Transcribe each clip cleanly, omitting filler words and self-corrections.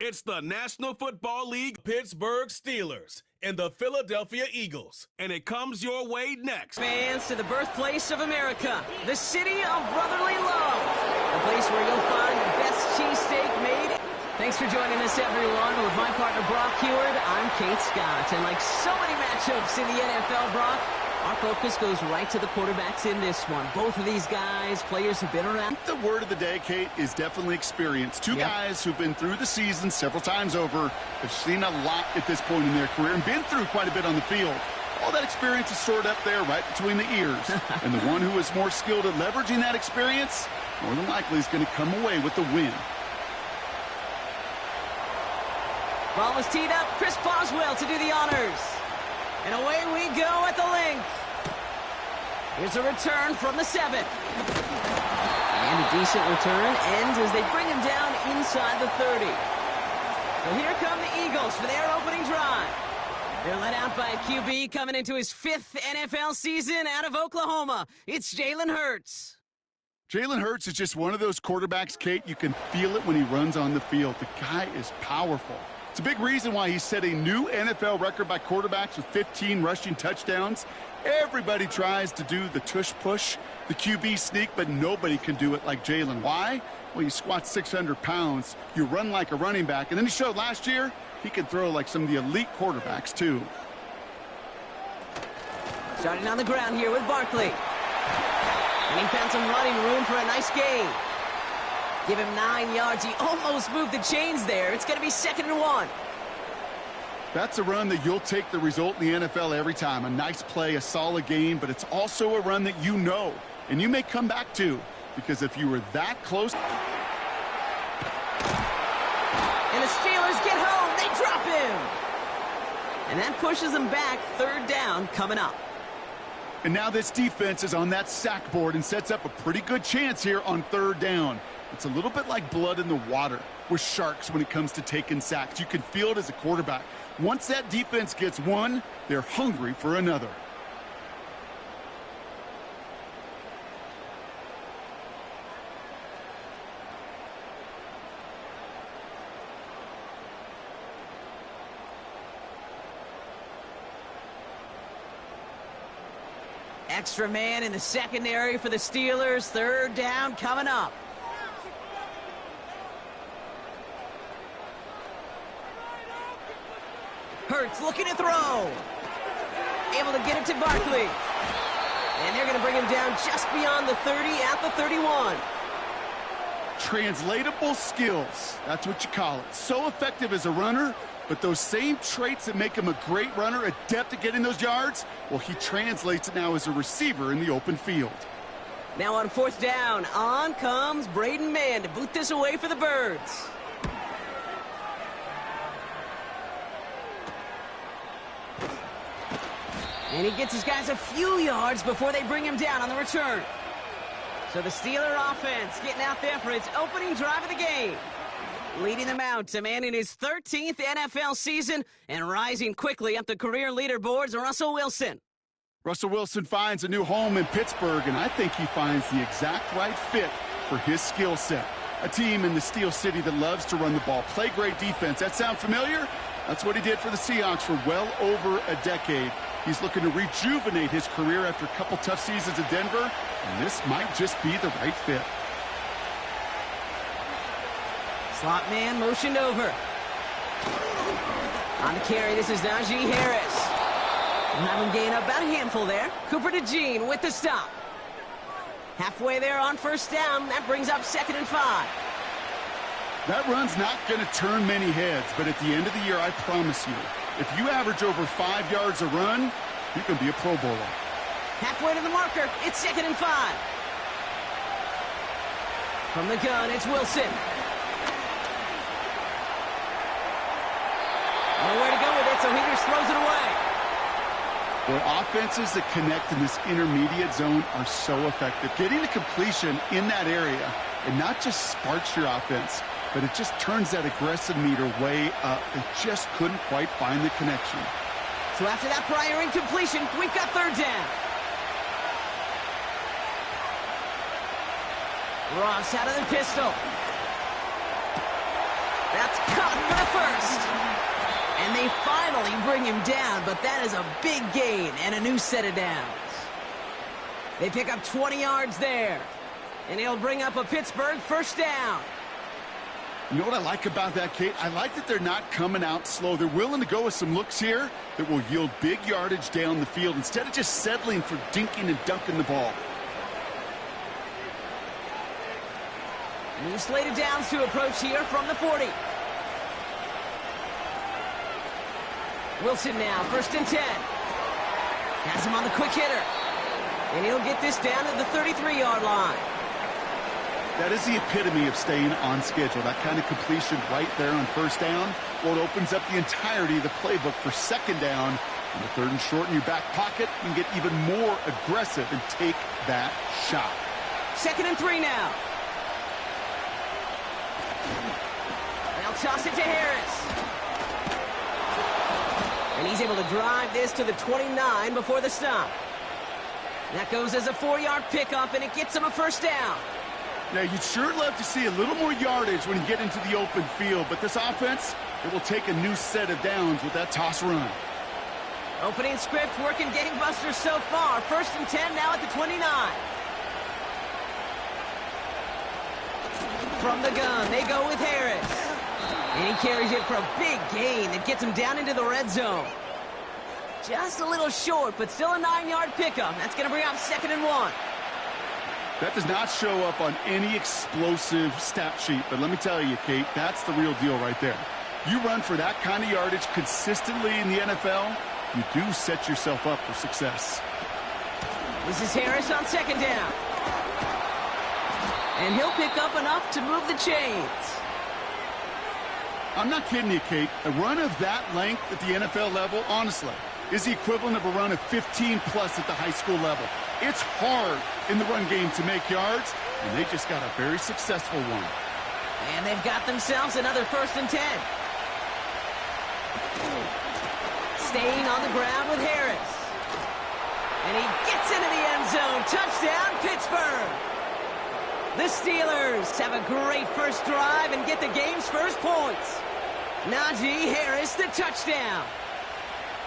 It's the National Football League Pittsburgh Steelers and the Philadelphia Eagles, and it comes your way next. Fans to the birthplace of America, the city of brotherly love, the place where you'll find the best cheesesteak made. Thanks for joining us, everyone. With my partner, Brock Heward, I'm Kate Scott. And like so many matchups in the NFL, Brock, our focus goes right to the quarterbacks in this one. Both of these guys, players who've been around. The word of the day, Kate, is definitely experience. Two guys who've been through the season several times over, have seen a lot at this point in their career, and been through quite a bit on the field. All that experience is stored up there right between the ears. And the one who is more skilled at leveraging that experience, more than likely is going to come away with the win. Ball is teed up. Chris Boswell to do the honors. And away we go at the link. Here's a return from the 7. And a decent return ends as they bring him down inside the 30. So here come the Eagles for their opening drive. They're led out by a QB coming into his 5th NFL season out of Oklahoma. It's Jalen Hurts. Jalen Hurts is just one of those quarterbacks, Kate, you can feel it when he runs on the field. The guy is powerful. It's a big reason why he set a new NFL record by quarterbacks with 15 rushing touchdowns. Everybody tries to do the tush push, the QB sneak, but nobody can do it like Jalen. Why? Well, you squat 600 pounds, you run like a running back, and then he showed last year he can throw like some of the elite quarterbacks too. Starting on the ground here with Barkley. And he found some running room for a nice gain. Give him 9 yards. He almost moved the chains there. It's going to be 2nd and 1. That's a run that you'll take the result in the NFL every time. A nice play, a solid game, but it's also a run that you know, and you may come back to, because if you were that close. And the Steelers get home. They drop him. And that pushes them back. 3rd down coming up. And now this defense is on that sack board and sets up a pretty good chance here on 3rd down. It's a little bit like blood in the water with sharks when it comes to taking sacks. You can feel it as a quarterback. Once that defense gets one, they're hungry for another. Extra man in the secondary for the Steelers. 3rd down coming up. Hurts looking to throw. Able to get it to Barkley. And they're going to bring him down just beyond the 30 at the 31. Translatable skills. That's what you call it. So effective as a runner, but those same traits that make him a great runner, adept at getting those yards, well, he translates it now as a receiver in the open field. Now on 4th down, on comes Braden Mann to boot this away for the Birds. And he gets his guys a few yards before they bring him down on the return. So the Steeler offense getting out there for its opening drive of the game. Leading them out to man in his 13th NFL season and rising quickly up the career leaderboards, Russell Wilson. Russell Wilson finds a new home in Pittsburgh, and I think he finds the exact right fit for his skill set. A team in the Steel City that loves to run the ball, play great defense. That sound familiar? That's what he did for the Seahawks for well over a decade. He's looking to rejuvenate his career after a couple tough seasons in Denver, and this might just be the right fit. Slot man motioned over. On the carry, this is Najee Harris. We'll have him gain about a handful there. Cooper DeJean with the stop. Halfway there on 1st down. That brings up 2nd and 5. That run's not going to turn many heads, but at the end of the year, I promise you, if you average over 5 yards a run, you can be a Pro Bowler. Halfway to the marker, it's 2nd and 5. From the gun, it's Wilson. Nowhere to go with it, so he just throws it away. Well, offenses that connect in this intermediate zone are so effective. Getting a completion in that area, and not just sparks your offense, but it just turns that aggressive meter way up. They just couldn't quite find the connection. So after that prior incompletion, we've got 3rd down. Ross out of the pistol. That's caught for the first. And they finally bring him down, but that is a big gain and a new set of downs. They pick up 20 yards there. And he'll bring up a Pittsburgh first down. You know what I like about that, Kate? I like that they're not coming out slow. They're willing to go with some looks here that will yield big yardage down the field instead of just settling for dinking and dunking the ball. New slated downs to approach here from the 40. Wilson now, 1st and 10. Has him on the quick hitter. And he'll get this down to the 33-yard line. That is the epitome of staying on schedule. That kind of completion right there on first down. Well, it opens up the entirety of the playbook for second down. On the 3rd and short in your back pocket, you can get even more aggressive and take that shot. 2nd and 3 now. They'll toss it to Harris. And he's able to drive this to the 29 before the stop. That goes as a 4-yard pickup, and it gets him a first down. Now, you'd sure love to see a little more yardage when you get into the open field, but this offense, it will take a new set of downs with that toss run. Opening script working gangbusters so far. 1st and 10 now at the 29. From the gun, they go with Harris. And he carries it for a big gain that gets him down into the red zone. Just a little short, but still a 9-yard pickup. That's going to bring up 2nd and 1. That does not show up on any explosive stat sheet, but let me tell you, Kate, that's the real deal right there. You run for that kind of yardage consistently in the NFL, you do set yourself up for success. This is Harris on 2nd down. And he'll pick up enough to move the chains. I'm not kidding you, Kate. A run of that length at the NFL level, honestly, is the equivalent of a run of 15-plus at the high school level. It's hard in the run game to make yards, and they just got a very successful one. And they've got themselves another 1st and 10. Staying on the ground with Harris. And he gets into the end zone. Touchdown, Pittsburgh. The Steelers have a great first drive and get the game's first points. Najee Harris, the touchdown.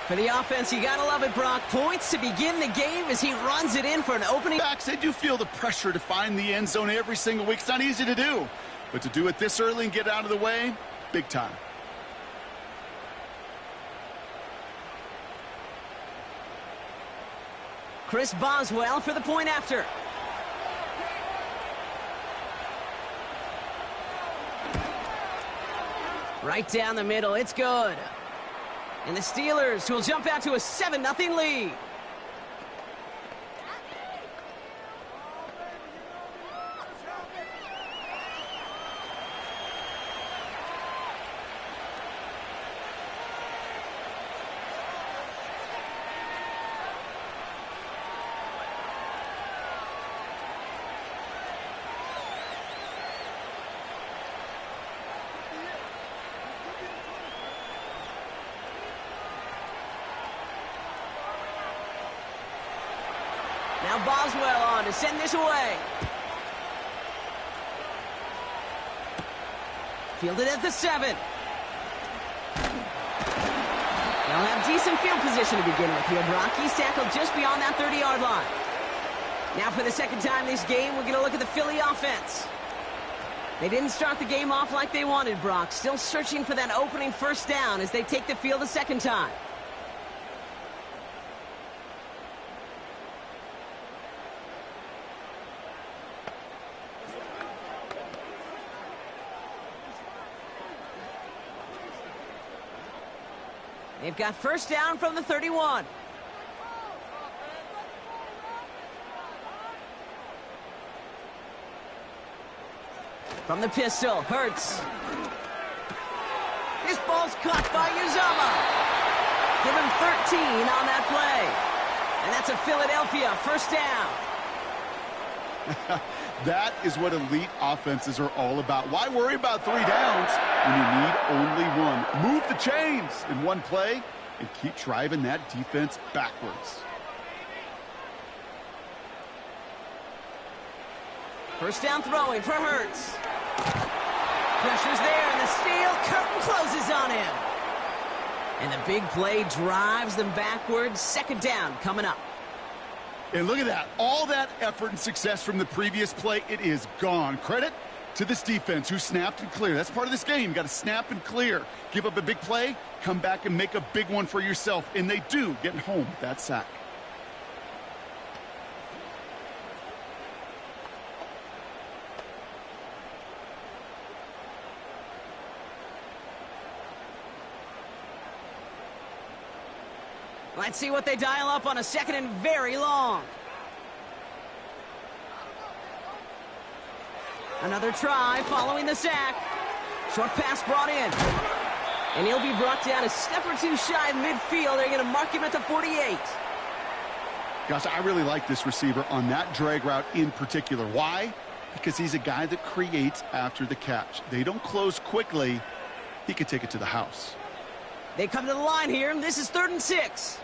For the offense, you gotta love it, Brock. Points to begin the game as he runs it in for an opening. They do feel the pressure to find the end zone every single week. It's not easy to do. But to do it this early and get out of the way, big time. Chris Boswell for the point after. Right down the middle, it's good. And the Steelers will jump out to a 7-0 lead. Now Boswell on to send this away. Fielded at the 7. They'll have decent field position to begin with here. Brock, he's tackled just beyond that 30-yard line. Now for the second time this game, we're going to look at the Philly offense. They didn't start the game off like they wanted, Brock. Still searching for that opening first down as they take the field a second time. They've got first down from the 31. From the pistol, Hurts. This ball's caught by Uzomah. Give him 13 on that play. And that's a Philadelphia first down. That is what elite offenses are all about. Why worry about 3 downs when you need only one? Move the chains in one play and keep driving that defense backwards. First down throwing for Hurts. Pressure's there, and the steel curtain closes on him. And the big play drives them backwards. Second down coming up. And look at that. All that effort and success from the previous play, it is gone. Credit to this defense who snapped and cleared. That's part of this game. You got to snap and clear. Give up a big play, come back and make a big one for yourself. And they do, getting home with that sack. Let's see what they dial up on a second and very long. Another try following the sack. Short pass brought in. And he'll be brought down a step or two shy of midfield. They're going to mark him at the 48. Gosh, I really like this receiver on that drag route in particular. Why? Because he's a guy that creates after the catch. They don't close quickly. He could take it to the house. They come to the line here, and this is 3rd and 6.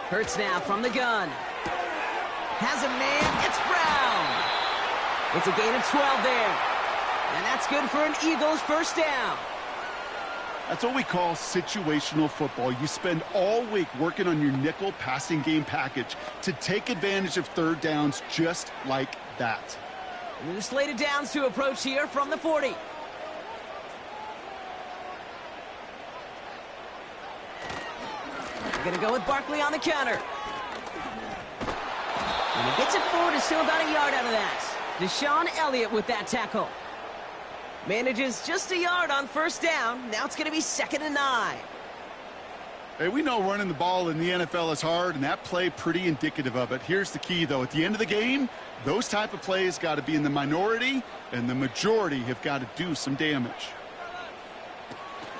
Hurts now from the gun. Has a man. It's Brown. It's a gain of 12 there. And that's good for an Eagles first down. That's what we call situational football. You spend all week working on your nickel passing game package to take advantage of third downs just like that. New slated downs to approach here from the 40. They're going to go with Barkley on the counter. And he gets it forward, is still about a yard out of that. Deshaun Elliott with that tackle. Manages just a yard on first down. Now it's going to be 2nd and 9. Hey, we know running the ball in the NFL is hard, and that play pretty indicative of it. Here's the key, though. At the end of the game, those type of plays got to be in the minority, and the majority have got to do some damage.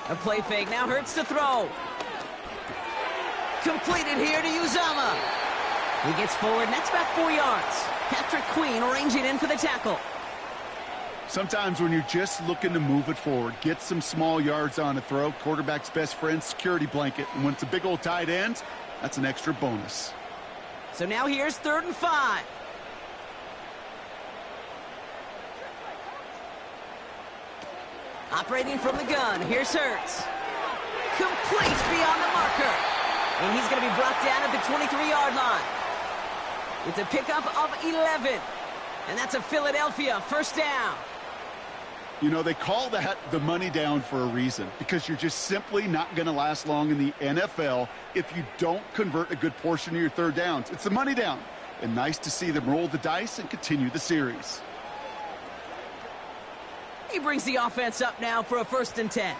A play fake now hurts to throw. Completed here to Uzama. He gets forward, and that's about 4 yards. Patrick Queen ranging in for the tackle. Sometimes when you're just looking to move it forward, get some small yards on a throw, quarterback's best friend, security blanket. And when it's a big old tight end, that's an extra bonus. So now here's 3rd and 5. Operating from the gun, here's Hurts. Complete beyond the marker. And he's going to be brought down at the 23-yard line. It's a pickup of 11. And that's a Philadelphia first down. You know, they call that the money down for a reason, because you're just simply not going to last long in the NFL if you don't convert a good portion of your third downs. It's the money down. And nice to see them roll the dice and continue the series. He brings the offense up now for a 1st and 10.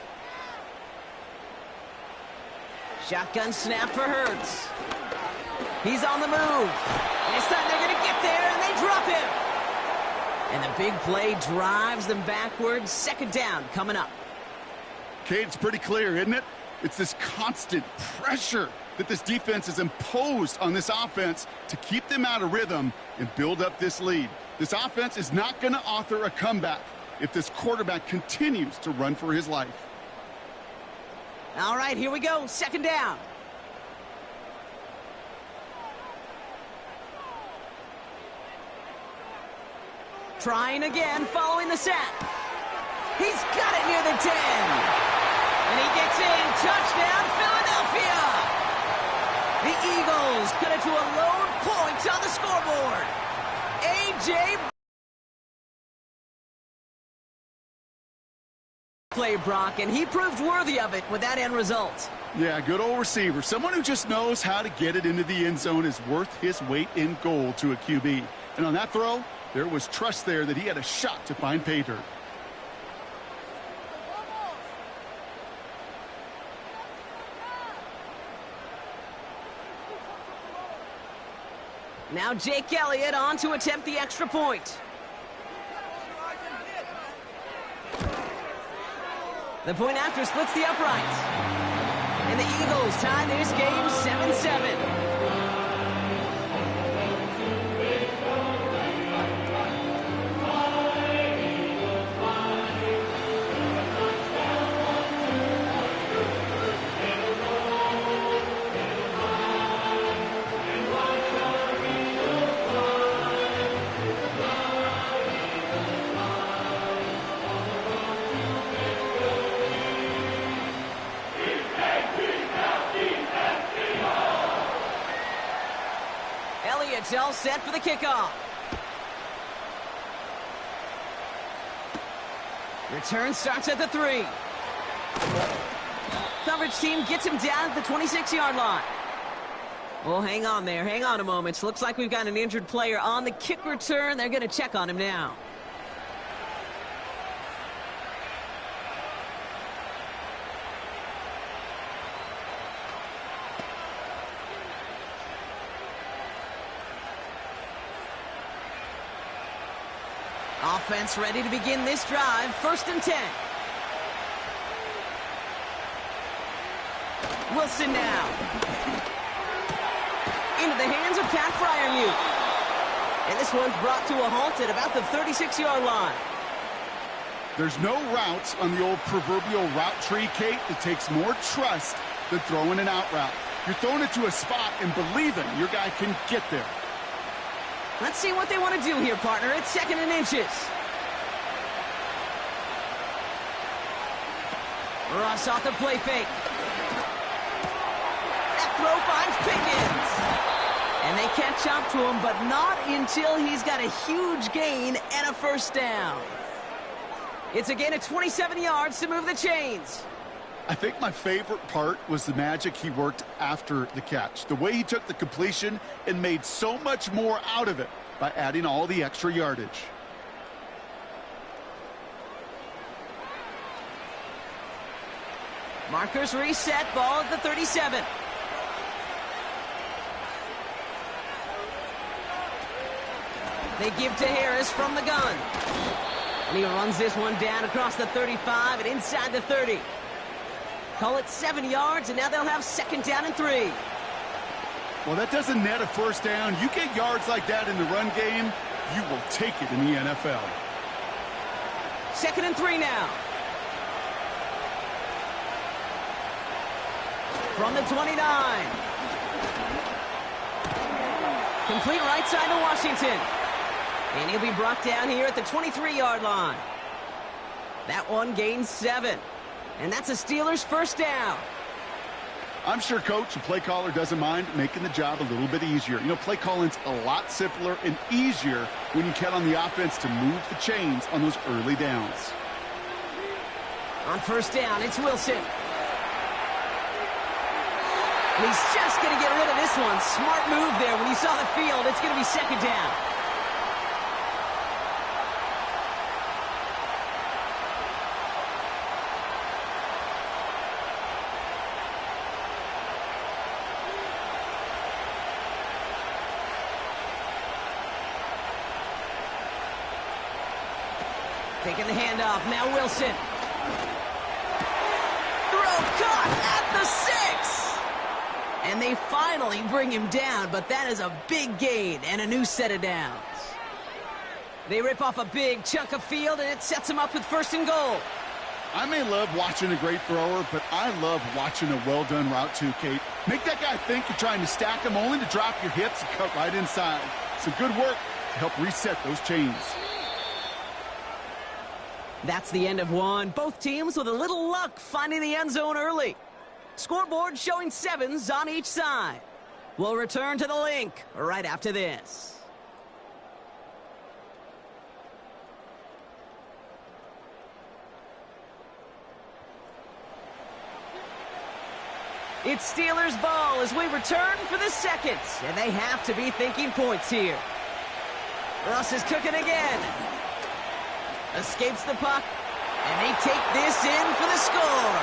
Shotgun snap for Hurts. He's on the move. And this time they're going to get there, and they drop him. And the big play drives them backwards. 2nd down coming up. Okay, it's pretty clear, isn't it? It's this constant pressure that this defense has imposed on this offense to keep them out of rhythm and build up this lead. This offense is not going to author a comeback if this quarterback continues to run for his life. All right, here we go. 2nd down. Trying again following the sack. He's got it near the 10. And he gets in. Touchdown, Philadelphia. The Eagles cut it to a lone point on the scoreboard. A.J. play, Brock, and he proved worthy of it with that end result. Yeah, good old receiver. Someone who just knows how to get it into the end zone is worth his weight in gold to a QB. And on that throw, there was trust there that he had a shot to find pay dirt. Now Jake Elliott on to attempt the extra point. The point after splits the uprights. And the Eagles tie this game 7-7. Elliott's all set for the kickoff. Return starts at the 3. Coverage team gets him down at the 26-yard line. Well, hang on there. Hang on a moment. Looks like we've got an injured player on the kick return. They're going to check on him now. Offense ready to begin this drive. 1st and 10. Wilson now. Into the hands of Pat Fryermuth. And this one's brought to a halt at about the 36-yard line. There's no routes on the old proverbial route tree, Kate, that takes more trust than throwing an out route. You're throwing it to a spot and believing your guy can get there. Let's see what they want to do here, partner. It's 2nd and inches. Ross off the play fake. That throw finds Pickens. And they catch up to him, but not until he's got a huge gain and a 1st down. It's a gain of 27 yards to move the chains. I think my favorite part was the magic he worked after the catch. The way he took the completion and made so much more out of it by adding all the extra yardage. Markers reset, ball at the 37. They give to Harris from the gun. And he runs this one down across the 35 and inside the 30. Call it 7 yards, and now they'll have 2nd down and 3. Well, that doesn't net a 1st down. You get yards like that in the run game, you will take it in the NFL. 2nd and 3 now. From the 29. Complete right side to Washington. And he'll be brought down here at the 23-yard line. That one gains 7. And that's a Steelers 1st down. I'm sure coach and play caller doesn't mind making the job a little bit easier. You know, play calling's a lot simpler and easier when you count on the offense to move the chains on those early downs. On 1st down, it's Wilson. And he's just going to get rid of this one. Smart move there. When you saw the field, it's going to be 2nd down. Taking the handoff, now Wilson. Throw caught at the 6! And they finally bring him down, but that is a big gain and a new set of downs. They rip off a big chunk of field, and it sets him up with 1st and goal. I may love watching a great thrower, but I love watching a well-done route too, Kate. Make that guy think you're trying to stack him only to drop your hips and cut right inside. Some good work to help reset those chains. That's the end of one. Both teams with a little luck finding the end zone early. Scoreboard showing 7s on each side. We'll return to the link right after this. It's Steelers ball as we return for the 2nd. And they have to be thinking points here. Russ is cooking again. Escapes the puck, and they take this in for the score.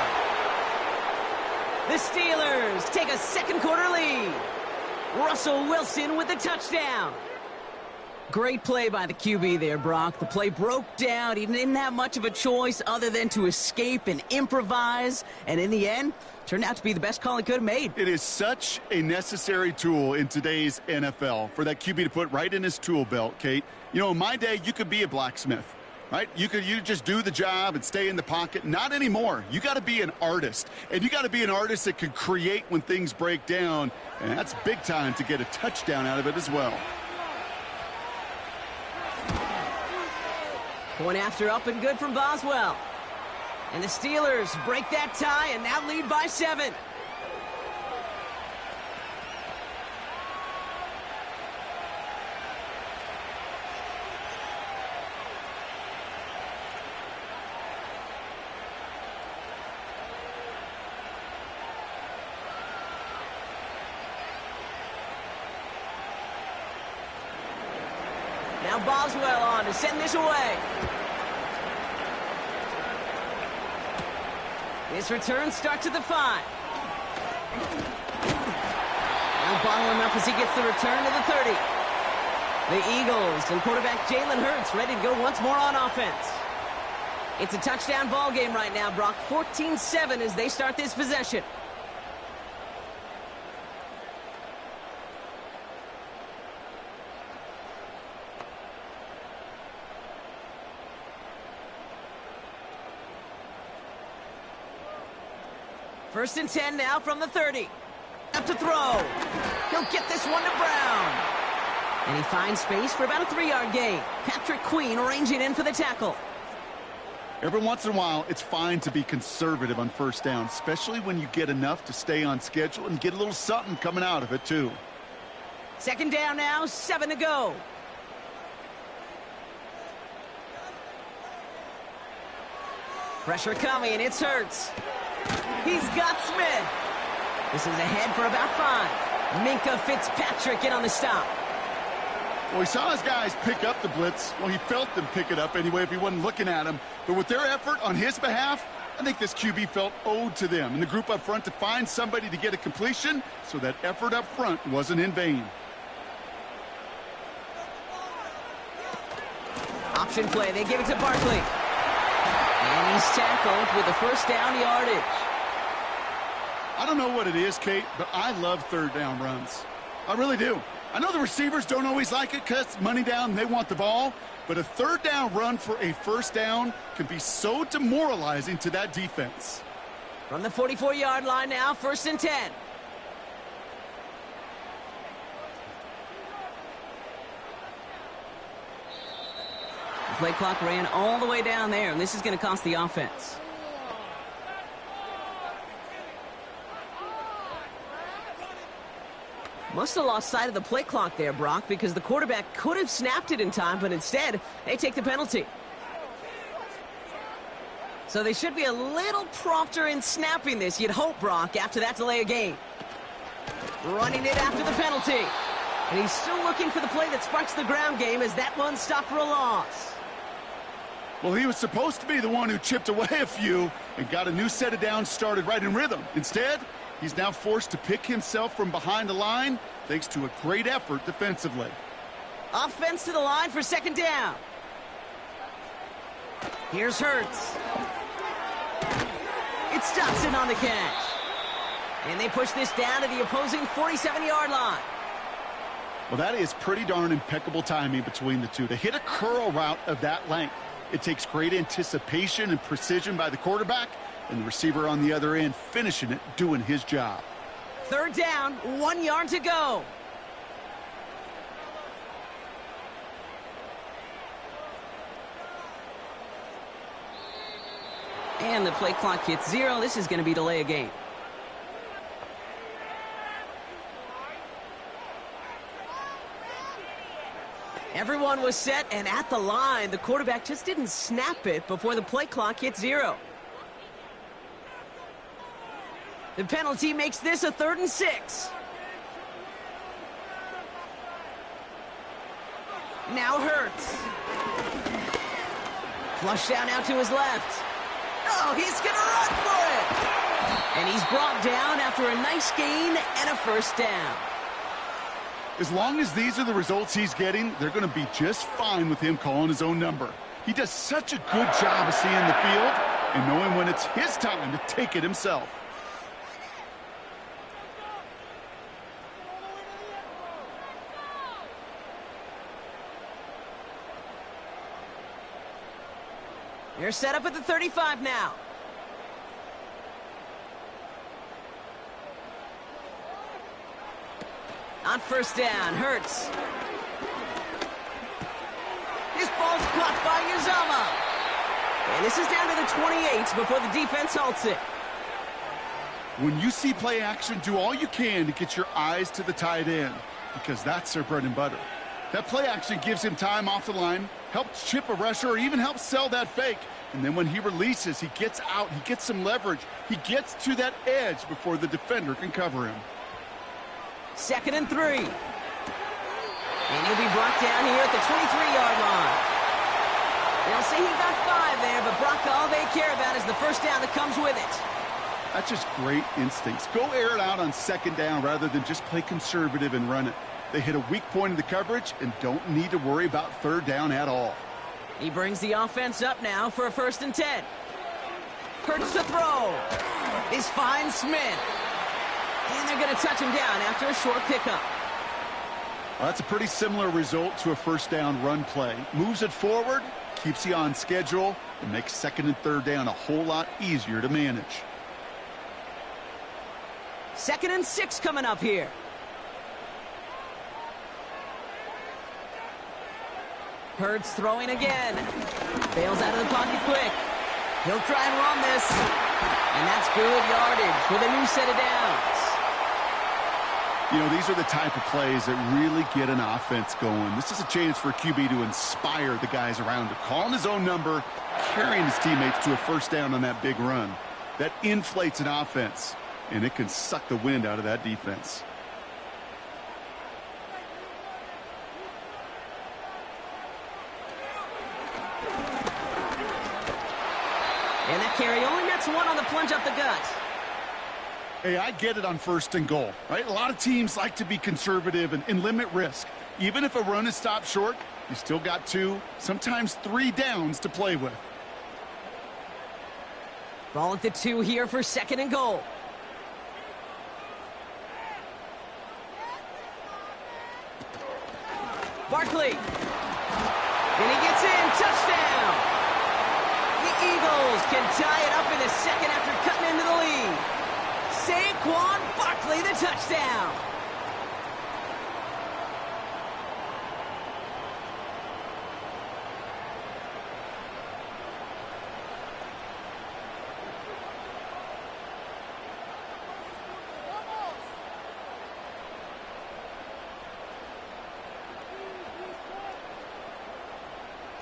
The Steelers take a 2nd quarter lead. Russell Wilson with the touchdown. Great play by the QB there, Brock. The play broke down. He didn't have much of a choice other than to escape and improvise. And in the end, turned out to be the best call he could have made. It is such a necessary tool in today's NFL for that QB to put right in his tool belt, Kate. You know, in my day, you could be a blacksmith. Right? You just do the job and stay in the pocket. Not anymore. You got to be an artist. And you got to be an artist that can create when things break down. And that's big time to get a touchdown out of it as well. Point after up and good from Boswell. And the Steelers break that tie and now lead by 7. Now Boswell on to send this away. This return starts at the 5. Now bottle him up as he gets the return to the 30. The Eagles and quarterback Jalen Hurts ready to go once more on offense. It's a touchdown ball game right now, Brock. 14-7 as they start this possession. First and 10 now from the 30. Up to throw. He'll get this one to Brown. And he finds space for about a 3-yard gain. Patrick Queen ranging in for the tackle. Every once in a while, it's fine to be conservative on first down, especially when you get enough to stay on schedule and get a little something coming out of it, too. Second down now, 7 to go. Pressure coming, and it's Hurts. He's got Smith. This is ahead for about 5. Minka Fitzpatrick in on the stop. Well, he saw his guys pick up the blitz. Well, he felt them pick it up anyway if he wasn't looking at him. But with their effort on his behalf, I think this QB felt owed to them and the group up front to find somebody to get a completion, so that effort up front wasn't in vain. Option play, they give it to Barkley. And he's tackled with the first down yardage. I don't know what it is, Kate, but I love third down runs. I really do. I know the receivers don't always like it because it's money down and they want the ball, but a third down run for a first down can be so demoralizing to that defense. From the 44-yard line now, first and 10. The play clock ran all the way down there, and this is going to cost the offense. Must have lost sight of the play clock there, Brock, because the quarterback could have snapped it in time, but instead, they take the penalty. So they should be a little prompter in snapping this, you'd hope, Brock, after that delay of game. Running it after the penalty. And he's still looking for the play that sparks the ground game as that one stopped for a loss. Well, he was supposed to be the one who chipped away a few and got a new set of downs started right in rhythm. Instead, he's now forced to pick himself from behind the line thanks to a great effort defensively. Offense to the line for second down. Here's Hurts. It's Dotson on the catch. And they push this down to the opposing 47-yard line. Well, that is pretty darn impeccable timing between the two. To hit a curl route of that length, it takes great anticipation and precision by the quarterback, and the receiver on the other end finishing it, doing his job. Third down, 1 yard to go. And the play clock hits 0. This is going to be delay a game. Everyone was set and at the line. The quarterback just didn't snap it before the play clock hit 0. The penalty makes this a 3rd and 6. Now Hurts. Flush down out to his left. Oh, he's going to run for it. And he's brought down after a nice gain and a first down. As long as these are the results he's getting, they're going to be just fine with him calling his own number. He does such a good job of seeing the field and knowing when it's his time to take it himself. They're set up at the 35 now. On first down, Hurts. This ball's caught by Uzomah. And this is down to the 28 before the defense halts it. When you see play action, do all you can to get your eyes to the tight end, because that's their bread and butter. That play action gives him time off the line, helps chip a rusher, or even helps sell that fake. And then when he releases, he gets out, he gets some leverage. He gets to that edge before the defender can cover him. 2nd and 3. And he'll be brought down here at the 23-yard say he got 5 there, but Brock, all they care about is the first down that comes with it. That's just great instincts. Go air it out on second down rather than just play conservative and run it. They hit a weak point in the coverage and don't need to worry about third down at all. He brings the offense up now for a 1st and 10. Hurts to throw. He's finds Smith. And they're going to touch him down after a short pickup. Well, that's a pretty similar result to a first down run play. Moves it forward, keeps you on schedule, and makes second and third down a whole lot easier to manage. 2nd and 6 coming up here. Hurts throwing again. Bails out of the pocket quick. He'll try and run this. And that's good yardage with a new set of downs. You know, these are the type of plays that really get an offense going. This is a chance for a QB to inspire the guys around him. Calling his own number, carrying his teammates to a first down on that big run. That inflates an offense, and it can suck the wind out of that defense. And that carry only nets 1 on the plunge up the gut. Hey, I get it on 1st and goal, right? A lot of teams like to be conservative and limit risk. Even if a run is stopped short, you still got 2, sometimes 3 downs to play with. Ball at the 2 here for 2nd and goal. Barkley. And he gets in. Touchdown. The Eagles can tie it up in the 2nd after cutting into the lead. Saquon Barkley, the touchdown.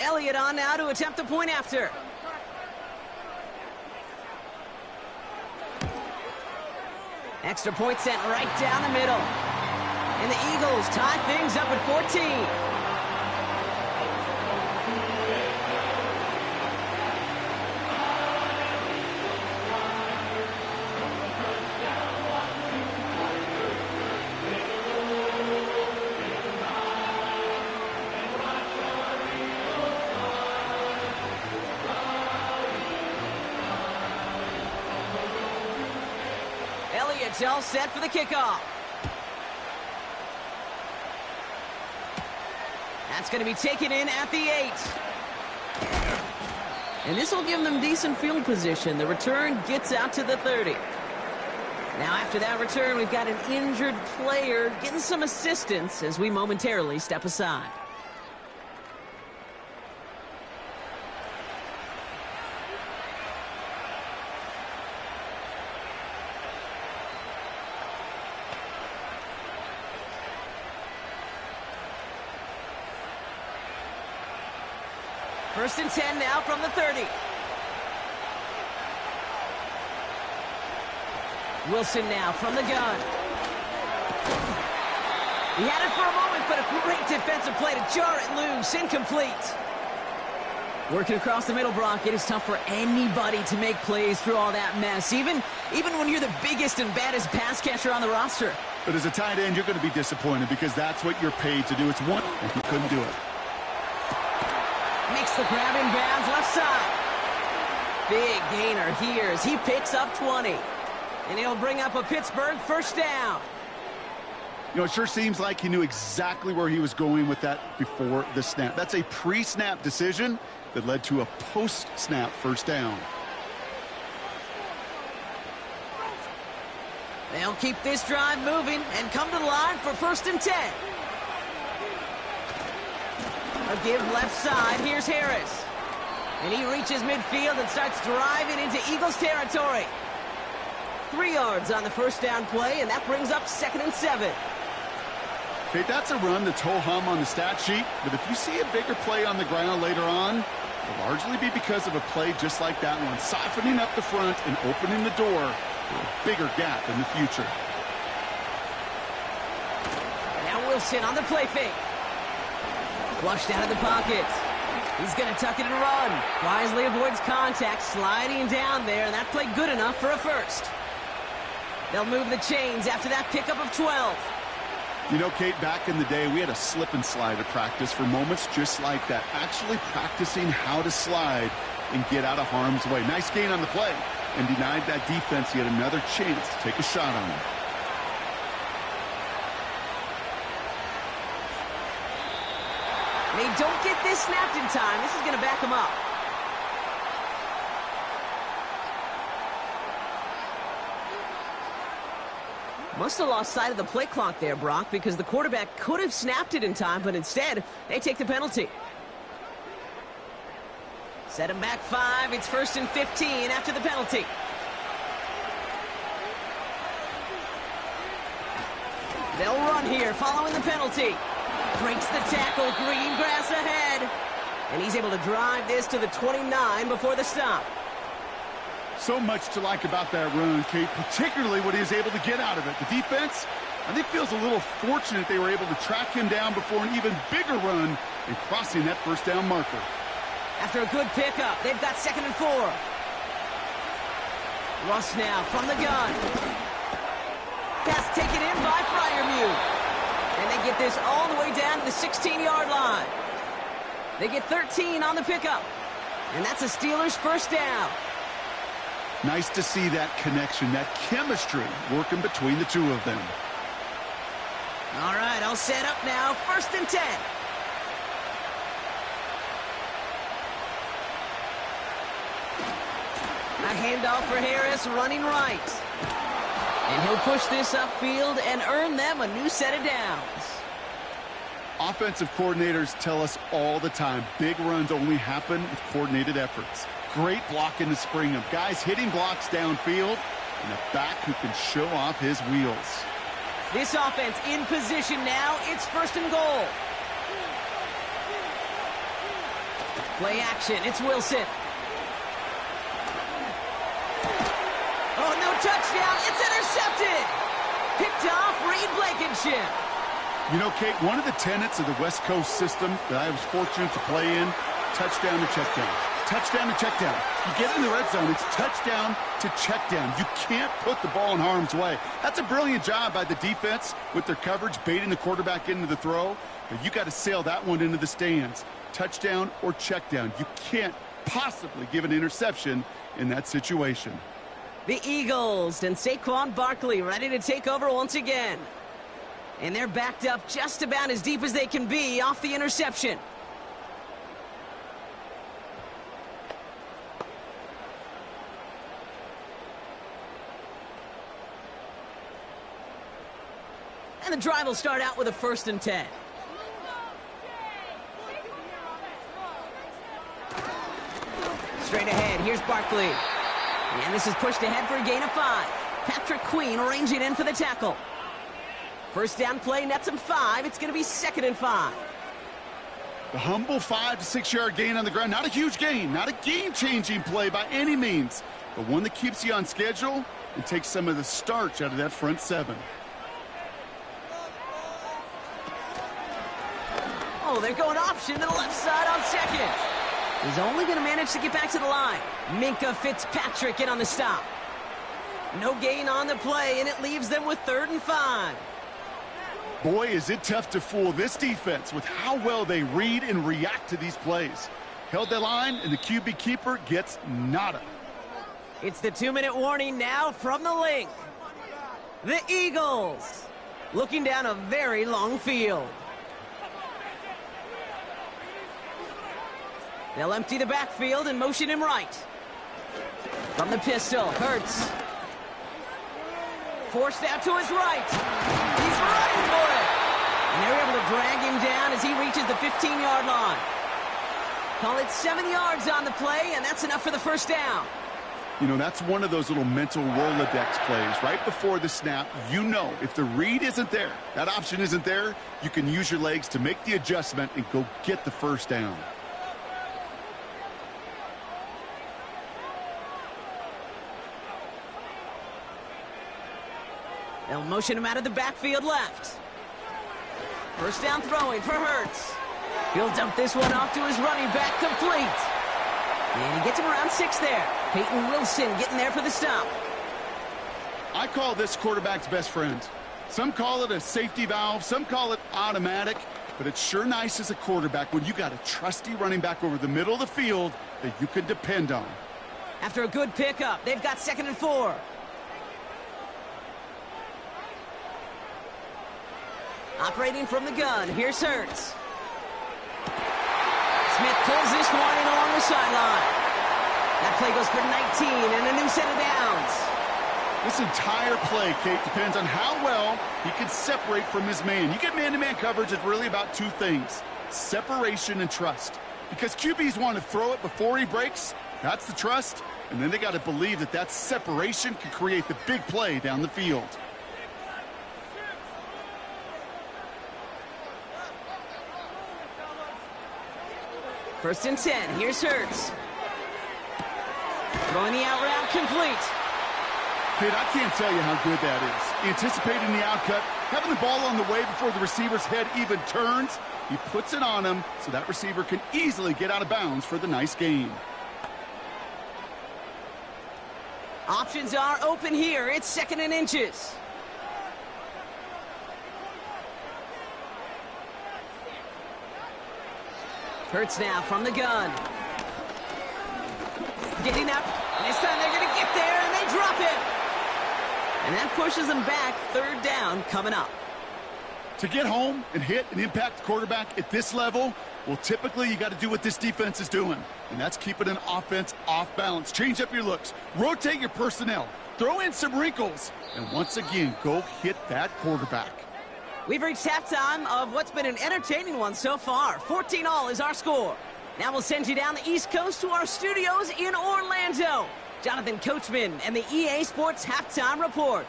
Elliott on now to attempt the point after. Extra point sent right down the middle. And the Eagles tie things up at 14. Elliott's all set for the kickoff. That's going to be taken in at the 8. And this will give them decent field position. The return gets out to the 30. Now after that return, we've got an injured player getting some assistance as we momentarily step aside. First and 10 now from the 30. Wilson now from the gun. He had it for a moment, but a great defensive play to jar it loose. Incomplete. Working across the middle, Brock, it is tough for anybody to make plays through all that mess, even when you're the biggest and baddest pass catcher on the roster. But as a tight end, you're going to be disappointed because that's what you're paid to do. It's one, and he couldn't do it. Makes the grab in bounds left side. Big gainer here as he picks up 20. And he'll bring up a Pittsburgh first down. You know, it sure seems like he knew exactly where he was going with that before the snap. That's a pre-snap decision that led to a post-snap first down. They'll keep this drive moving and come to the line for first and 10. A give left side. Here's Harris. And he reaches midfield and starts driving into Eagles territory. 3 yards on the first down play, and that brings up 2nd and 7. Okay, that's a run that's ho-hum on the stat sheet, but if you see a bigger play on the ground later on, it'll largely be because of a play just like that one, softening up the front and opening the door for a bigger gap in the future. Now Wilson on the play fake. Flushed out of the pocket. He's going to tuck it and run. Wisely avoids contact, sliding down there, and that played good enough for a first. They'll move the chains after that pickup of 12. You know, Kate, back in the day, we had a slip and slide at practice for moments just like that. Actually practicing how to slide and get out of harm's way. Nice gain on the play, and denied that defense yet another chance to take a shot on him. They don't get this snapped in time. This is going to back them up. Must have lost sight of the play clock there, Brock, because the quarterback could have snapped it in time, but instead, they take the penalty. Set him back 5. It's 1st and 15 after the penalty. They'll run here following the penalty. Breaks the tackle, green grass ahead. And he's able to drive this to the 29 before the stop. So much to like about that run, Kate, particularly what he was able to get out of it. The defense, I think, feels a little fortunate they were able to track him down before an even bigger run and crossing that first down marker. After a good pickup, they've got 2nd and 4. Russ now from the gun. Pass taken in by Freiermuth. And they get this all the way down to the 16-yard line. They get 13 on the pickup. And that's a Steelers first down. Nice to see that connection, that chemistry working between the two of them. All right, I'll set up now. 1st and 10. A handoff for Harris running right. And he'll push this upfield and earn them a new set of downs. Offensive coordinators tell us all the time, big runs only happen with coordinated efforts. Great blocking to spring them. Guys hitting blocks downfield, and a back who can show off his wheels. This offense in position now. It's 1st and goal. Play action. It's Wilson. Oh, no touchdown. It's intercepted. Picked off Reed Blankenship. You know, Kate, one of the tenets of the West Coast system that I was fortunate to play in, touchdown to check down. Touchdown to check down. You get in the red zone, it's touchdown to check down. You can't put the ball in harm's way. That's a brilliant job by the defense with their coverage, baiting the quarterback into the throw. But you got to sail that one into the stands. Touchdown or check down. You can't possibly give an interception in that situation. The Eagles and Saquon Barkley ready to take over once again. And they're backed up just about as deep as they can be off the interception. And the drive will start out with a 1st and 10. Straight ahead, here's Barkley. And this is pushed ahead for a gain of 5. Patrick Queen ranging in for the tackle. First down play nets him 5. It's going to be 2nd and 5. The humble 5 to 6 yard gain on the ground. Not a huge gain, not a game-changing play by any means, but one that keeps you on schedule and takes some of the starch out of that front 7. Oh, they're going option to the left side on 2nd. He's only going to manage to get back to the line. Minkah Fitzpatrick in on the stop. No gain on the play, and it leaves them with 3rd and 5. Boy, is it tough to fool this defense with how well they read and react to these plays. Held the line, and the QB keeper gets nada. It's the 2-minute warning now from the link. The Eagles looking down a very long field. They'll empty the backfield and motion him right. From the pistol, Hurts. Forced out to his right. He's running for it. And they're able to drag him down as he reaches the 15-yard line. Call it 7 yards on the play, and that's enough for the first down. You know, that's one of those little mental Rolodex plays. Right before the snap, you know if the read isn't there, that option isn't there, you can use your legs to make the adjustment and go get the first down. They'll motion him out of the backfield left. First down throwing for Hurts. He'll dump this one off to his running back, complete. And he gets him around 6 there. Peyton Wilson getting there for the stop. I call this quarterback's best friend. Some call it a safety valve, some call it automatic, but it's sure nice as a quarterback when you got a trusty running back over the middle of the field that you can depend on. After a good pickup, they've got 2nd and 4. Operating from the gun, here's Hurts. Smith pulls this one in along the sideline. That play goes for 19 and a new set of downs. This entire play, Kate, depends on how well he can separate from his man. You get man-to-man coverage, it's really about 2 things, separation and trust. Because QBs want to throw it before he breaks, that's the trust, and then they got to believe that that separation can create the big play down the field. First and 10, here's Hurts. Throwing the out route, complete. Kid, I can't tell you how good that is. Anticipating the outcut, having the ball on the way before the receiver's head even turns. He puts it on him so that receiver can easily get out of bounds for the nice gain. Options are open here. It's 2nd and inches. Hurts now from the gun. Getting up. This time they're going to get there, and they drop it. And that pushes them back. 3rd down coming up. To get home and hit and impact the quarterback at this level, well, typically you got to do what this defense is doing, and that's keeping an offense off balance. Change up your looks, rotate your personnel, throw in some wrinkles, and once again, go hit that quarterback. We've reached halftime of what's been an entertaining one so far. 14-all is our score. Now we'll send you down the East Coast to our studios in Orlando. Jonathan Coachman and the EA Sports Halftime Report.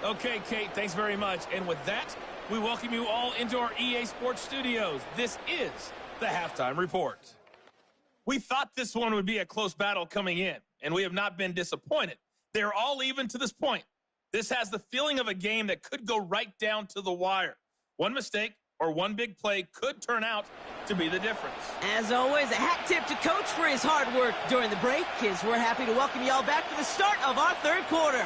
Okay, Kate, thanks very much. And with that, we welcome you all into our EA Sports studios. This is the Halftime Report. We thought this one would be a close battle coming in, and we have not been disappointed. They're all even to this point. This has the feeling of a game that could go right down to the wire. One mistake or one big play could turn out to be the difference. As always, a hat tip to Coach for his hard work during the break, as we're happy to welcome y'all back for the start of our 3rd quarter.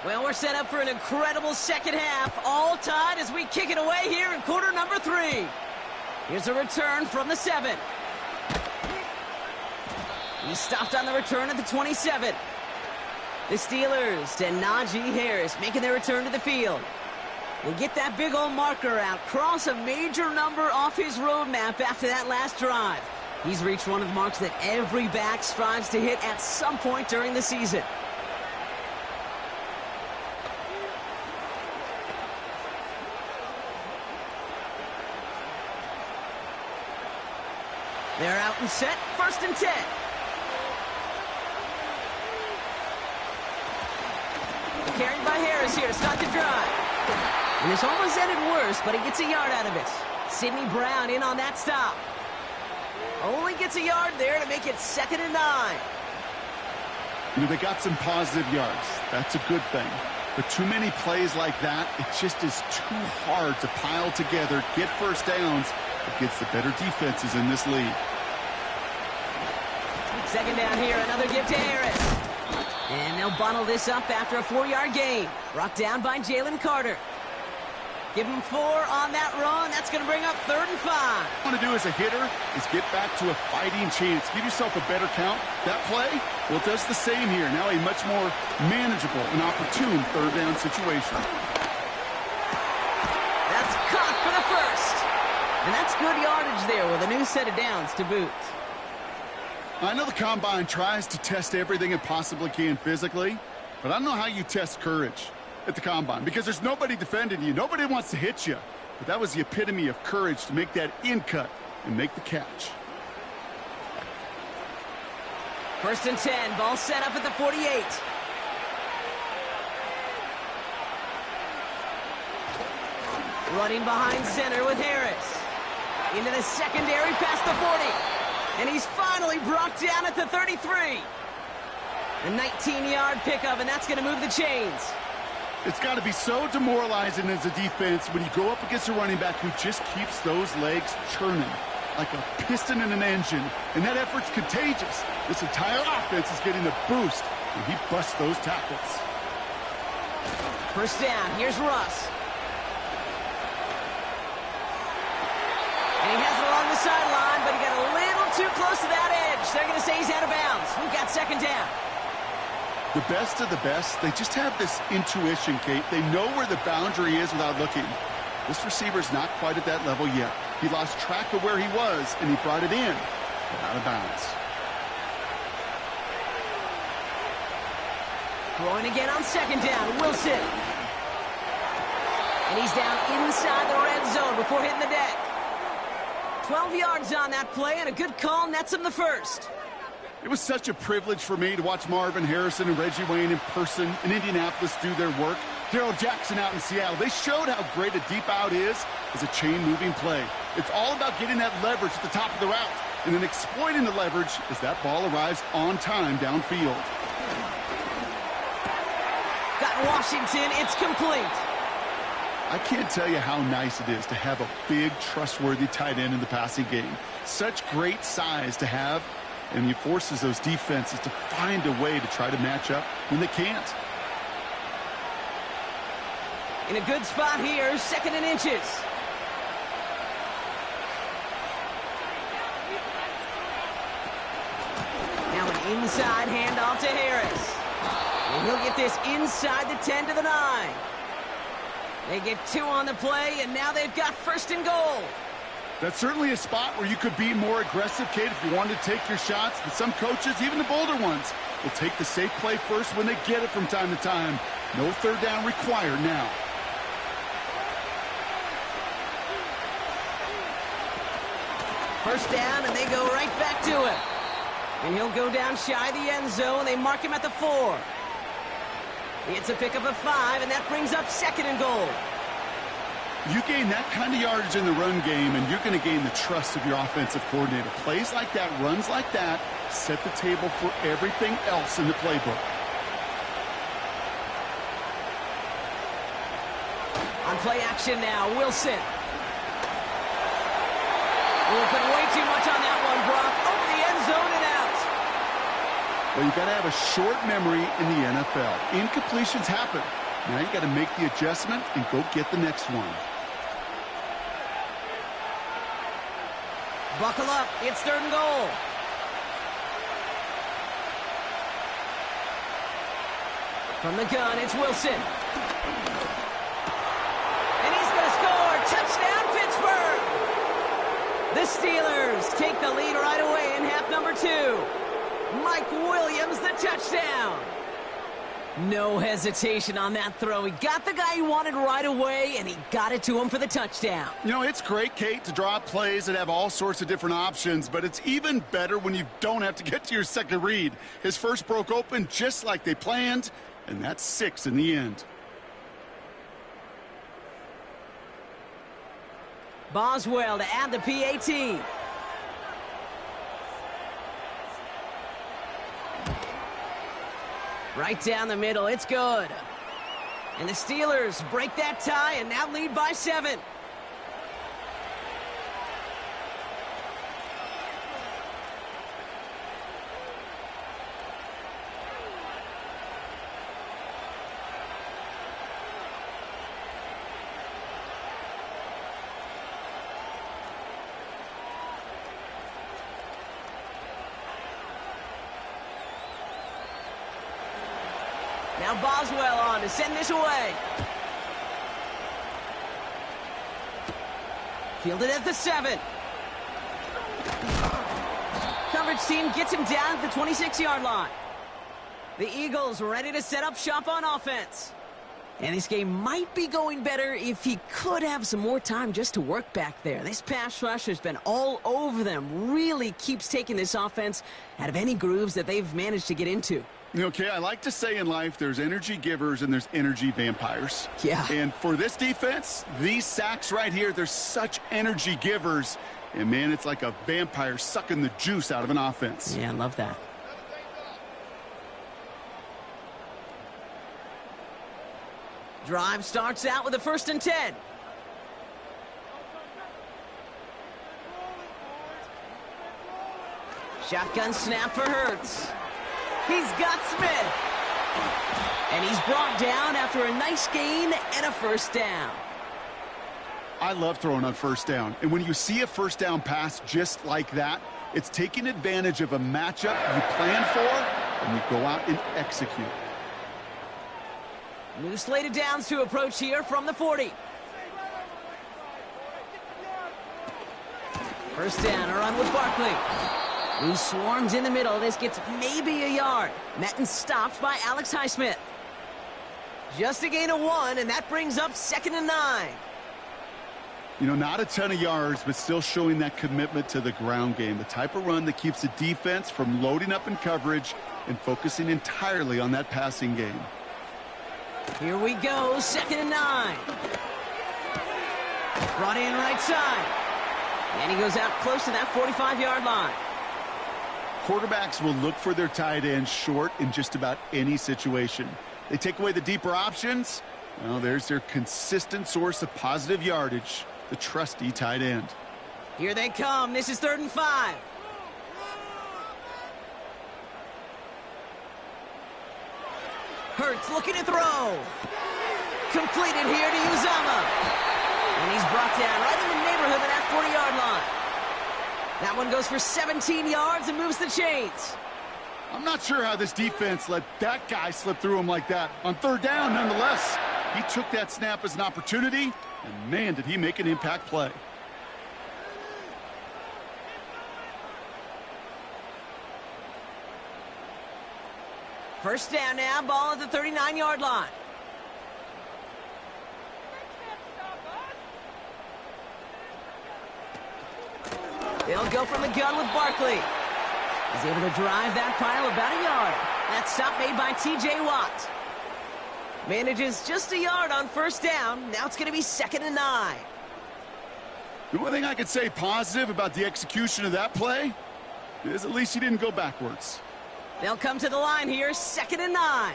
Well, we're set up for an incredible 2nd half, all tied as we kick it away here in quarter number 3. Here's a return from the 7. He stopped on the return at the 27. The Steelers and Najee Harris making their return to the field. They get that big old marker out, cross a major number off his roadmap after that last drive. He's reached one of the marks that every back strives to hit at some point during the season. They're out and set, 1st and 10. Carried by Harris here to start the drive. And this almost ended worse, but he gets a yard out of it. Sidney Brown in on that stop. Only gets a yard there to make it 2nd and 9. You know, they got some positive yards. That's a good thing. But too many plays like that, it just is too hard to pile together, get 1st downs against the better defenses in this league. 2nd down here, another give to Harris. And they'll bottle this up after a 4-yard gain. Brought down by Jalen Carter. Give him 4 on that run. That's going to bring up 3rd and 5. What you want to do as a hitter is get back to a fighting chance. Give yourself a better count. That play, well, it does the same here. Now a much more manageable and opportune 3rd down situation. That's caught for the 1st. And that's good yardage there with a new set of downs to boot. I know the Combine tries to test everything it possibly can physically, but I don't know how you test courage at the Combine because there's nobody defending you. Nobody wants to hit you. But that was the epitome of courage to make that in cut and make the catch. 1st and 10, ball set up at the 48. Running behind center with Harris. Into the secondary past the 40. And he's finally brought down at the 33. A 19-yard pickup, and that's going to move the chains. It's got to be so demoralizing as a defense when you go up against a running back who just keeps those legs churning like a piston in an engine, and that effort's contagious. This entire offense is getting a boost, and he busts those tackles. First down, here's Russ. And he has it along the sideline, but he got a little too close to that edge. They're going to say he's out of bounds. We've got second down. The best of the best, they just have this intuition, Kate. They know where the boundary is without looking. This receiver's not quite at that level yet. He lost track of where he was, and he brought it in, but out of bounds. Throwing again on second down, Wilson. And he's down inside the red zone before hitting the deck. 12 yards on that play, and a good call nets him the first. It was such a privilege for me to watch Marvin Harrison and Reggie Wayne in person in Indianapolis do their work. Darrell Jackson out in Seattle. They showed how great a deep out is as a chain-moving play. It's all about getting that leverage at the top of the route and then exploiting the leverage as that ball arrives on time downfield. Got Washington. It's complete. I can't tell you how nice it is to have a big, trustworthy tight end in the passing game. Such great size to have, and he forces those defenses to find a way to try to match up when they can't. In a good spot here, second and inches. Now an inside handoff to Harris. And he'll get this inside the 10 to the 9. They get 2 on the play, and now they've got first and goal. That's certainly a spot where you could be more aggressive, Kate, if you wanted to take your shots. But some coaches, even the bolder ones, will take the safe play first when they get it from time to time. No third down required now. First down, and they go right back to him. And he'll go down shy of the end zone. They mark him at the 4. It's a pickup of 5, and that brings up second and goal. You gain that kind of yardage in the run game, and you're going to gain the trust of your offensive coordinator. Plays like that, runs like that, set the table for everything else in the playbook. On play action now, Wilson. We'll put way too much on that one, Brock. Over the end zone and out. Well, you got to have a short memory in the NFL. Incompletions happen. Now you got to make the adjustment and go get the next one. Buckle up. It's third and goal. From the gun, it's Wilson. And he's going to score. Touchdown, Pittsburgh. The Steelers take the lead right away in half number 2. Mike Williams, the touchdown. No hesitation on that throw. He got the guy he wanted right away, and he got it to him for the touchdown. You know, it's great, Kate, to draw up plays that have all sorts of different options, but it's even better when you don't have to get to your second read. His first broke open just like they planned, and that's 6 in the end. Boswell to add the PAT. Right down the middle, it's good. And the Steelers break that tie and now lead by 7. Now Boswell on to send this away. Fielded at the 7. Coverage team gets him down at the 26-yard line. The Eagles ready to set up shop on offense. And this game might be going better if he could have some more time just to work back there. This pass rush has been all over them. Really keeps taking this offense out of any grooves that they've managed to get into. Okay, I like to say in life there's energy givers and there's energy vampires. Yeah. And for this defense, these sacks right here, they're such energy givers. And, man, it's like a vampire sucking the juice out of an offense. Yeah, I love that. Drive starts out with a 1st and 10. Shotgun snap for Hurts. He's got Smith. And he's brought down after a nice gain and a 1st down. I love throwing on 1st down. And when you see a 1st down pass just like that, it's taking advantage of a matchup you plan for, and you go out and execute. New slated downs to approach here from the 40. 1st down, a run with Barkley. Who swarms in the middle. This gets maybe a yard. Madden stopped by Alex Highsmith. Just a gain of 1, and that brings up 2nd and 9. You know, not a ton of yards, but still showing that commitment to the ground game. The type of run that keeps the defense from loading up in coverage and focusing entirely on that passing game. Here we go, 2nd and 9. Brought in right side. And he goes out close to that 45-yard line. Quarterbacks will look for their tight end short in just about any situation. They take away the deeper options. Well, there's their consistent source of positive yardage, the trusty tight end. Here they come. This is 3rd and 5. Hurts looking to throw. Completed here to Uzama. And he's brought down right in the neighborhood of that 40-yard line. That one goes for 17 yards and moves the chains. I'm not sure how this defense let that guy slip through him like that. On 3rd down, nonetheless, he took that snap as an opportunity, and man, did he make an impact play. First down now, ball at the 39-yard line. They'll go from the gun with Barkley. He's able to drive that pile about a yard. That stop made by T.J. Watt. Manages just a yard on 1st down. Now it's going to be 2nd and 9. The only thing I could say positive about the execution of that play is at least he didn't go backwards. They'll come to the line here, 2nd and 9.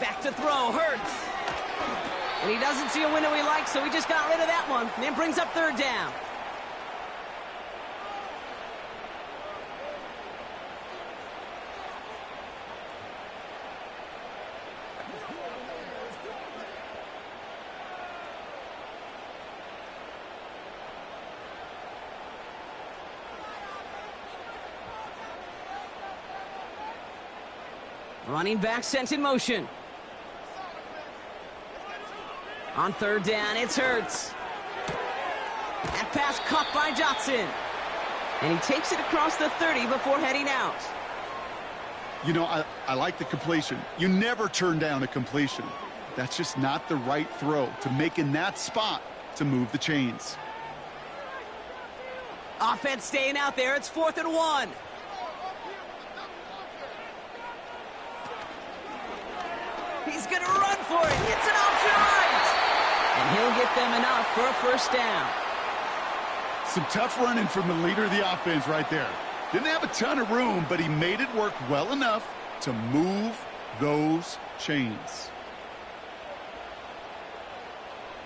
Back to throw, Hurts. And he doesn't see a window he likes, so he just got rid of that one. And then brings up 3rd down. Running back sent in motion. On 3rd down, it's Hurts. That pass caught by Johnson. And he takes it across the 30 before heading out. You know, I like the completion. You never turn down a completion. That's just not the right throw to make in that spot to move the chains. Offense staying out there. It's 4th and 1. He's going to run for it. It's an option right. And he'll get them enough for a 1st down. Some tough running from the leader of the offense right there. Didn't have a ton of room, but he made it work well enough to move those chains.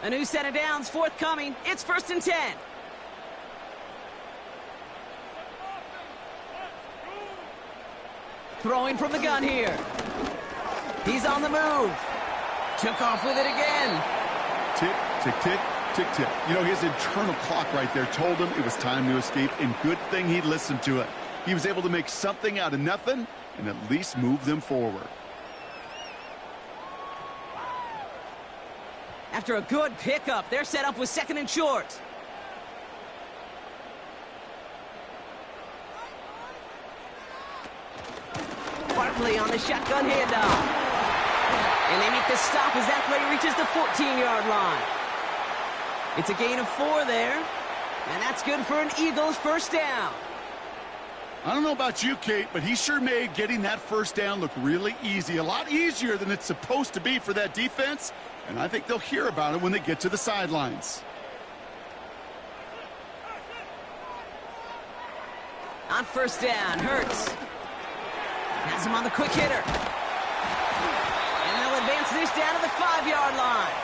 A new set of downs forthcoming. It's 1st and 10. Throwing from the gun here. He's on the move. Took off with it again. Tick, tick, tick, tick, tick. You know, his internal clock right there told him it was time to escape, and good thing he listened to it. He was able to make something out of nothing and at least move them forward. After a good pickup, they're set up with 2nd and short. Barkley on the shotgun handoff. And they make the stop as that play reaches the 14-yard line. It's a gain of 4 there. And that's good for an Eagles 1st down. I don't know about you, Kate, but he sure made getting that first down look really easy. A lot easier than it's supposed to be for that defense. And I think they'll hear about it when they get to the sidelines. On first down, Hurts has him on the quick hitter. And they'll advance this down to the 5-yard line.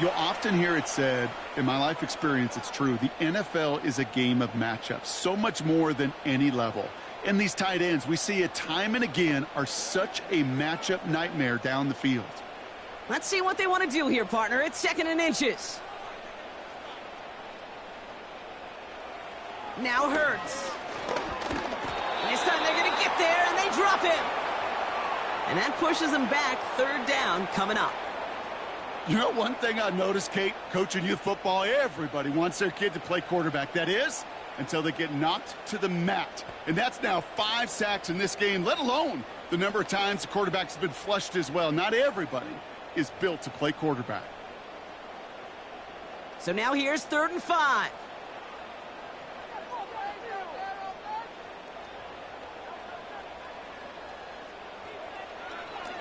You'll often hear it said, in my life experience, it's true, the NFL is a game of matchups, so much more than any level. And these tight ends, we see it time and again, are such a matchup nightmare down the field. Let's see what they want to do here, partner. It's 2nd and inches. Now Hurts. This time they're going to get there, and they drop him. And that pushes them back. 3rd down coming up. You know, one thing I noticed, Kate, coaching youth football, everybody wants their kid to play quarterback. That is, until they get knocked to the mat. And that's now 5 sacks in this game, let alone the number of times the quarterback's been flushed as well. Not everybody is built to play quarterback. So now here's 3rd and 5.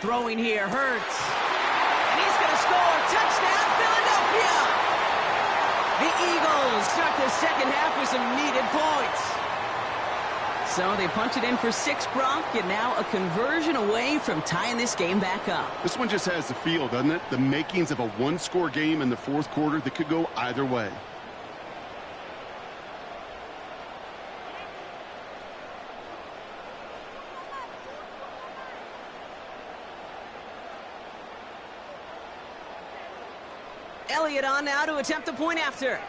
Throwing here, Hurts. And he's going to score. Touchdown, Philadelphia! The Eagles start the second half with some needed points. So they punch it in for 6, Brock, and now a conversion away from tying this game back up. This one just has the feel, doesn't it? The makings of a one-score game in the 4th quarter that could go either way. Elliott on now to attempt the point after.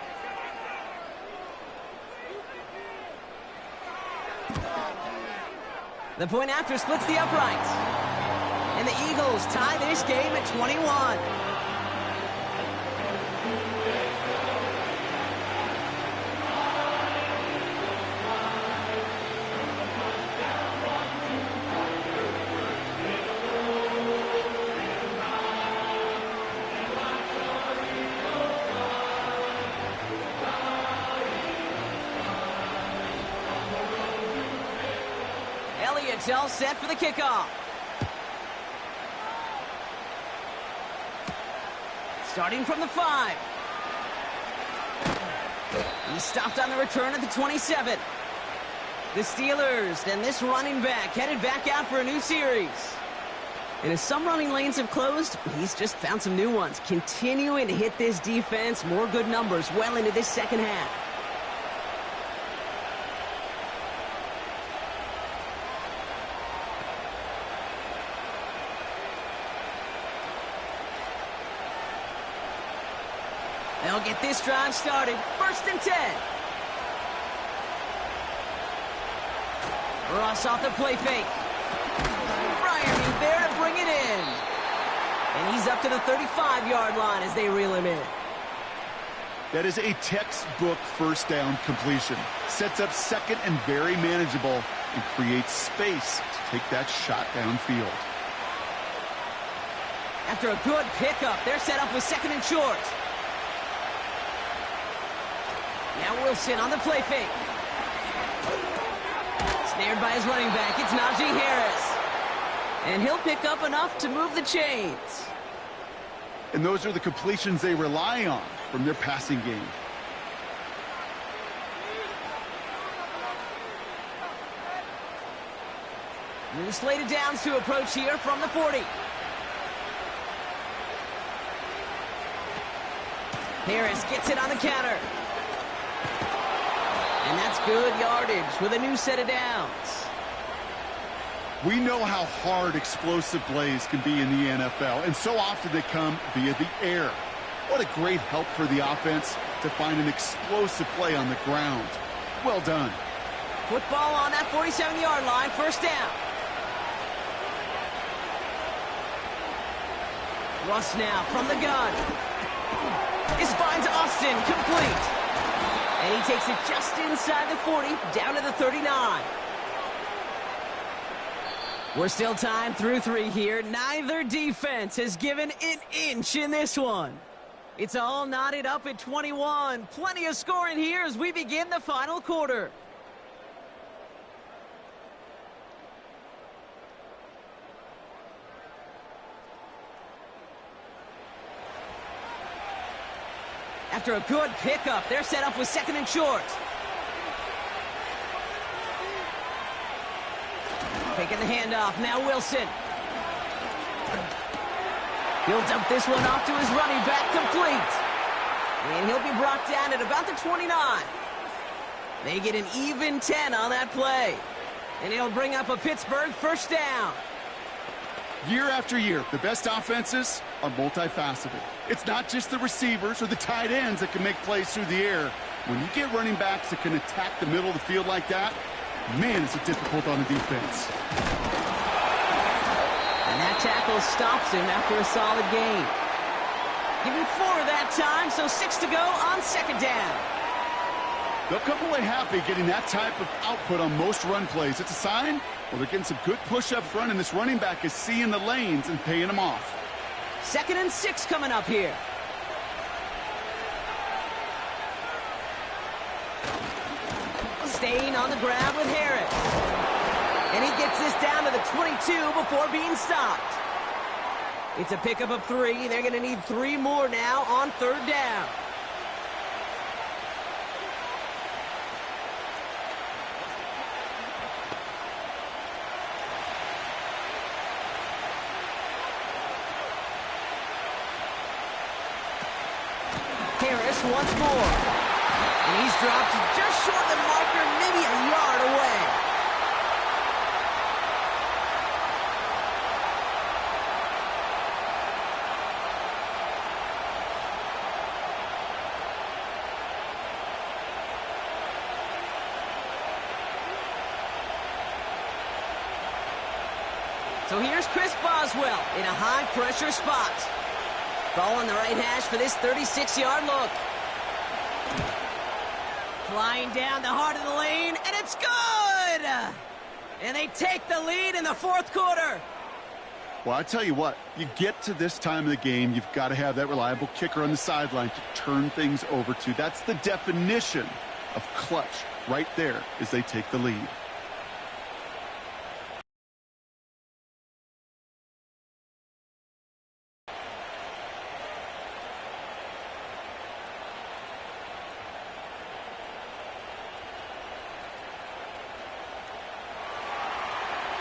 The point after splits the uprights. And the Eagles tie this game at 21. Elliott's all set for the kickoff. Starting from the 5. He stopped on the return at the 27. The Steelers and this running back headed back out for a new series. And as some running lanes have closed, he's just found some new ones. Continuing to hit this defense, more good numbers well into this second half. They'll get this drive started. 1st and 10. Ross off the play fake. Bryant there to bring it in. And he's up to the 35-yard line as they reel him in. That is a textbook first down completion. Sets up 2nd and very manageable and creates space to take that shot downfield. After a good pickup, they're set up with 2nd and short. Now Wilson on the play fake. Snared by his running back. It's Najee Harris. And he'll pick up enough to move the chains. And those are the completions they rely on from their passing game. New slated downs to approach here from the 40. Harris gets it on the counter. And that's good yardage with a new set of downs. We know how hard explosive plays can be in the NFL, and so often they come via the air. What a great help for the offense to find an explosive play on the ground. Well done. Football on that 47-yard line, 1st down. Russ now from the gun. This finds Austin complete. And he takes it just inside the 40, down to the 39. We're still timed through 3 here. Neither defense has given an inch in this one. It's all knotted up at 21. Plenty of scoring here as we begin the final quarter. After a good pickup, they're set up with 2nd and short. Taking the handoff, now Wilson. He'll dump this one off to his running back, complete. And he'll be brought down at about the 29. They get an even 10 on that play. And it'll bring up a Pittsburgh first down. Year after year, the best offenses are multifaceted. It's not just the receivers or the tight ends that can make plays through the air. When you get running backs that can attack the middle of the field like that, man, is it difficult on the defense. And that tackle stops him after a solid gain. Give him 4 that time, so 6 to go on 2nd down. They'll come away happy getting that type of output on most run plays. It's a sign, well, they're getting some good push up front, and this running back is seeing the lanes and paying them off. 2nd and 6 coming up here. Staying on the ground with Harris. And he gets this down to the 22 before being stopped. It's a pickup of 3. They're going to need 3 more now on 3rd down. Harris once more. And he's dropped just short of the marker, maybe a yard away. So here's Chris Boswell in a high-pressure spot. Ball on the right hash for this 36-yard look. Flying down the heart of the lane, and it's good! And they take the lead in the 4th quarter. Well, I tell you what, you get to this time of the game, you've got to have that reliable kicker on the sideline to turn things over to. That's the definition of clutch right there as they take the lead.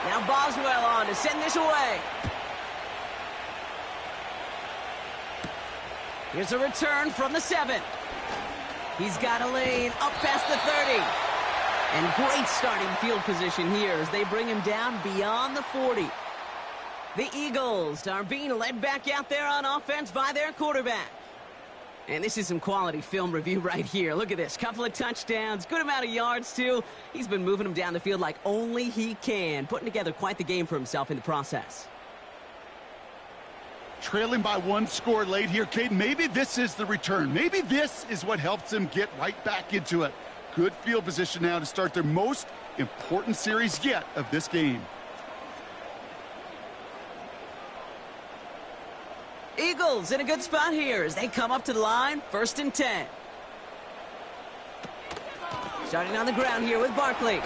Now Boswell on to send this away. Here's a return from the 7. He's got a lane up past the 30. And great starting field position here as they bring him down beyond the 40. The Eagles are being led back out there on offense by their quarterback. And this is some quality film review right here. Look at this. Couple of touchdowns. Good amount of yards, too. He's been moving them down the field like only he can. Putting together quite the game for himself in the process. Trailing by 1 score late here, Kate. Maybe this is the return. Maybe this is what helps them get right back into it. Good field position now to start their most important series yet of this game. Eagles in a good spot here as they come up to the line, 1st and 10. Starting on the ground here with Barkley.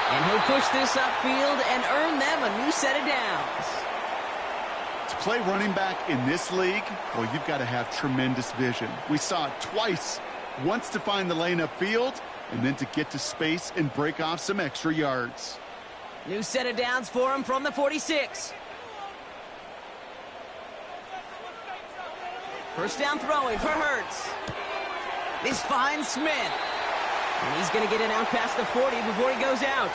And he'll push this upfield and earn them a new set of downs. To play running back in this league, well, you've got to have tremendous vision. We saw it twice. Once to find the lane upfield, and then to get to space and break off some extra yards. New set of downs for him from the 46. First down throwing for Hurts. This finds Smith. And he's going to get it out past the 40 before he goes out.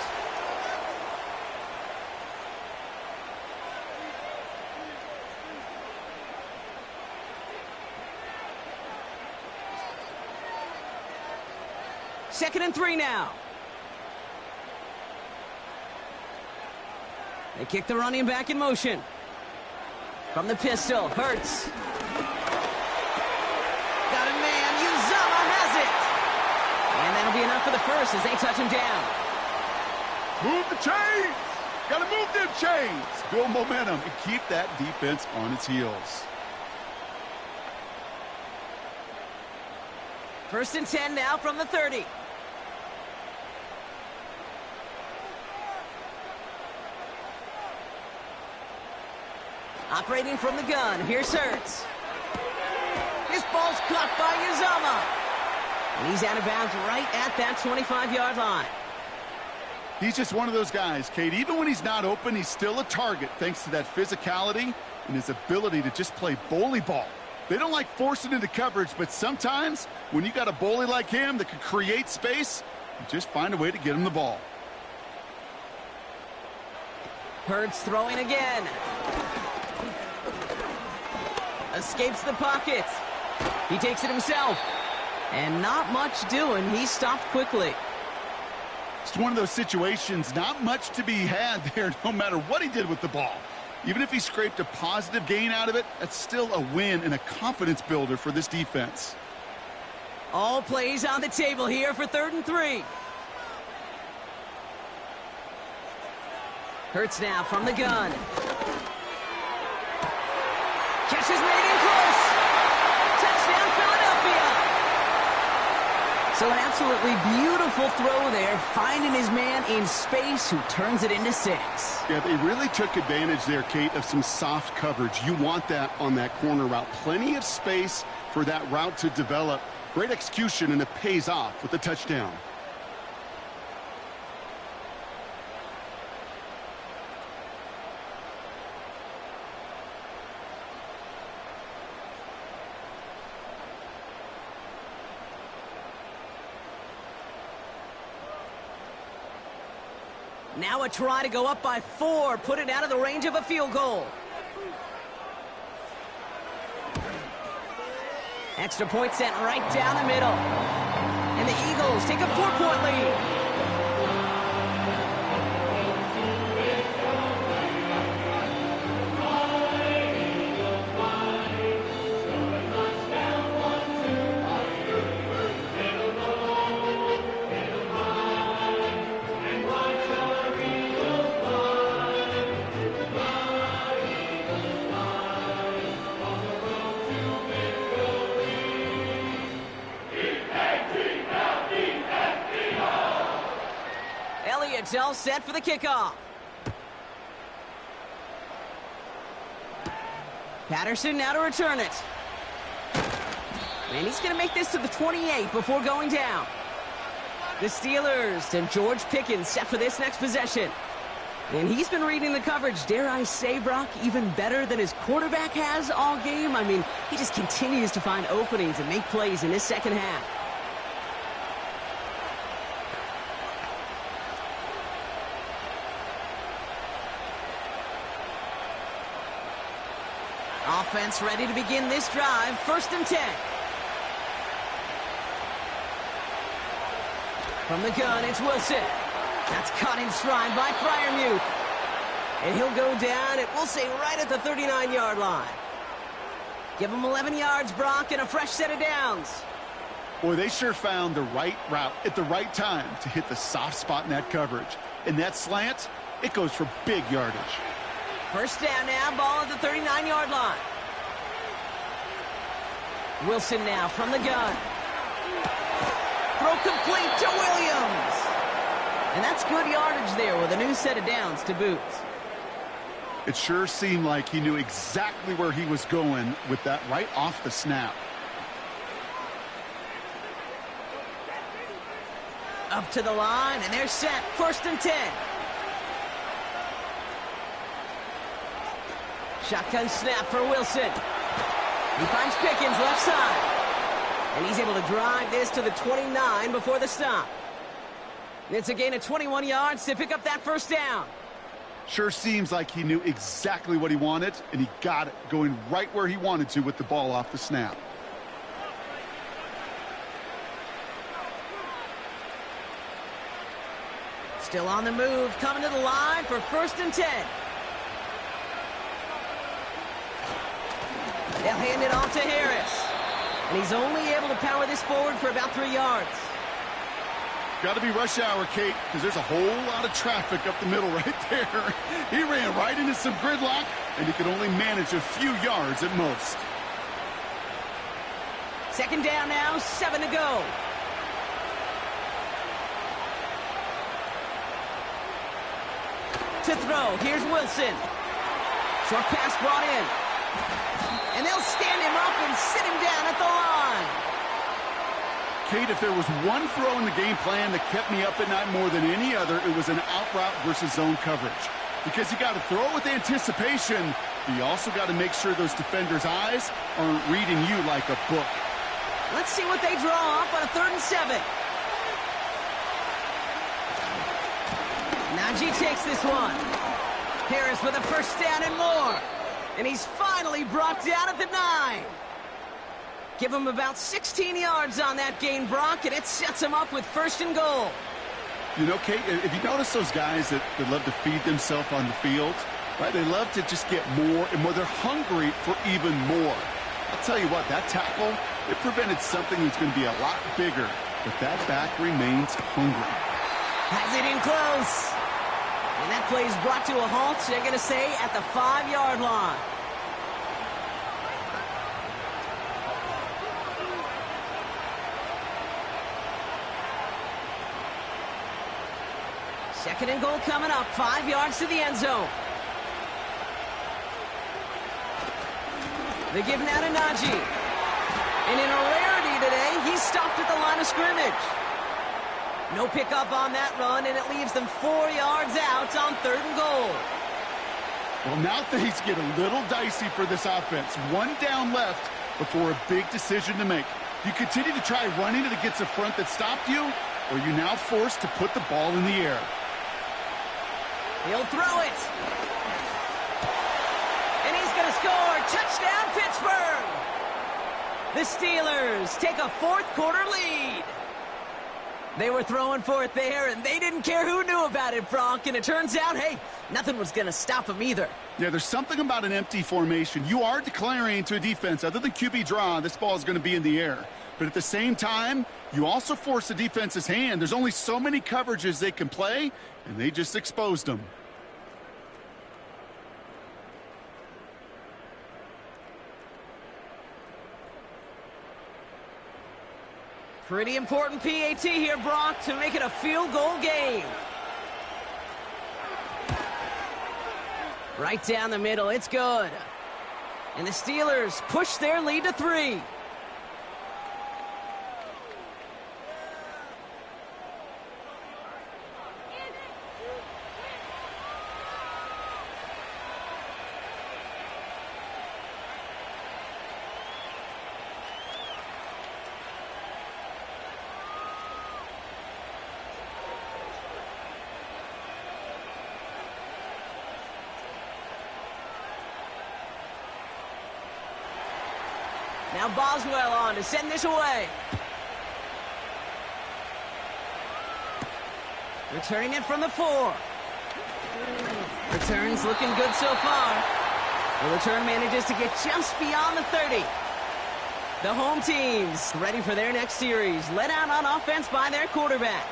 Second and 3 now. They kick the running back in motion. From the pistol, Hurts. And that'll be enough for the first as they touch him down. Move the chains! Gotta move them chains! Build momentum and keep that defense on its heels. 1st and 10 now from the 30. Operating from the gun, here's Hurts. Caught by Uzama. And he's out of bounds right at that 25-yard line. He's just one of those guys, Kate. Even when he's not open, he's still a target thanks to that physicality and his ability to just play bully ball. They don't like forcing into coverage, but sometimes when you got a bully like him that can create space, you just find a way to get him the ball. Hurts throwing again. Escapes the pocket. He takes it himself. And not much doing. He stopped quickly. It's one of those situations, not much to be had there no matter what he did with the ball. Even if he scraped a positive gain out of it, that's still a win and a confidence builder for this defense. All plays on the table here for 3rd and 3. Hurts now from the gun. Catch is made in close. Touchdown, Philadelphia. So an absolutely beautiful throw there, finding his man in space who turns it into 6. Yeah, they really took advantage there, Kate, of some soft coverage. You want that on that corner route. Plenty of space for that route to develop. Great execution, and it pays off with the touchdown. Now a try to go up by 4, put it out of the range of a field goal. Extra point sent right down the middle. And the Eagles take a 4-point lead. It's all set for the kickoff. Patterson now to return it. And he's going to make this to the 28 before going down. The Steelers and George Pickens set for this next possession. And he's been reading the coverage, dare I say, Brock, even better than his quarterback has all game. I mean, he just continues to find openings and make plays in this second half. Offense ready to begin this drive. 1st and 10. From the gun, it's Wilson. That's caught in stride by Freiermuth. And he'll go down, it will say right at the 39-yard line. Give him 11 yards, Brock, and a fresh set of downs. Boy, they sure found the right route at the right time to hit the soft spot in that coverage. And that slant, it goes for big yardage. 1st down now, ball at the 39-yard line. Wilson now from the gun. Throw complete to Williams. And that's good yardage there with a new set of downs to boot. It sure seemed like he knew exactly where he was going with that right off the snap. Up to the line, and they're set. 1st and 10. Shotgun snap for Wilson. He finds Pickens left side. And he's able to drive this to the 29 before the stop. It's a gain of 21 yards to pick up that 1st down. Sure seems like he knew exactly what he wanted, and he got it going right where he wanted to with the ball off the snap. Still on the move, coming to the line for 1st and 10. They'll hand it off to Harris. And he's only able to power this forward for about 3 yards. Got to be rush hour, Kate, because there's a whole lot of traffic up the middle right there. He ran right into some gridlock, and he could only manage a few yards at most. 2nd down now, 7 to go. To throw, here's Wilson. Short pass brought in. And they'll stand him up and sit him down at the line. Kate, if there was one throw in the game plan that kept me up at night more than any other, it was an out route versus zone coverage. Because you got to throw it with anticipation, but you also got to make sure those defenders' eyes aren't reading you like a book. Let's see what they draw up on a 3rd and 7. Najee takes this one. Harris with a first down and more. And he's finally brought down at the 9. Give him about 16 yards on that gain, Brock, and it sets him up with 1st and goal. You know, Kate, if you notice those guys that love to feed themselves on the field, right? They love to just get more and more. They're hungry for even more. I'll tell you what, that tackle, it prevented something that's going to be a lot bigger, but that back remains hungry. Has it in close. And that play is brought to a halt, they're going to say, at the 5-yard line. Second and goal coming up, 5 yards to the end zone. They give now to Najee. And in a rarity today, he's stopped at the line of scrimmage. No pickup on that run, and it leaves them 4 yards out on 3rd and goal. Well, now things get a little dicey for this offense. 1 down left before a big decision to make. Do you continue to try running it against a front that stopped you, or are you now forced to put the ball in the air? He'll throw it. And he's going to score. Touchdown, Pittsburgh. The Steelers take a 4th quarter lead. They were throwing for it there, and they didn't care who knew about it, Brock. And it turns out, hey, nothing was going to stop them either. Yeah, there's something about an empty formation. You are declaring to a defense, other than QB draw, this ball is going to be in the air. But at the same time, you also force the defense's hand. There's only so many coverages they can play, and they just exposed them. Pretty important PAT here, Brock, to make it a field goal game. Right down the middle, it's good. And the Steelers push their lead to 3. Now Boswell on to send this away. Returning it from the 4. Returns looking good so far. The return manages to get just beyond the 30. The home team's ready for their next series, led out on offense by their quarterback.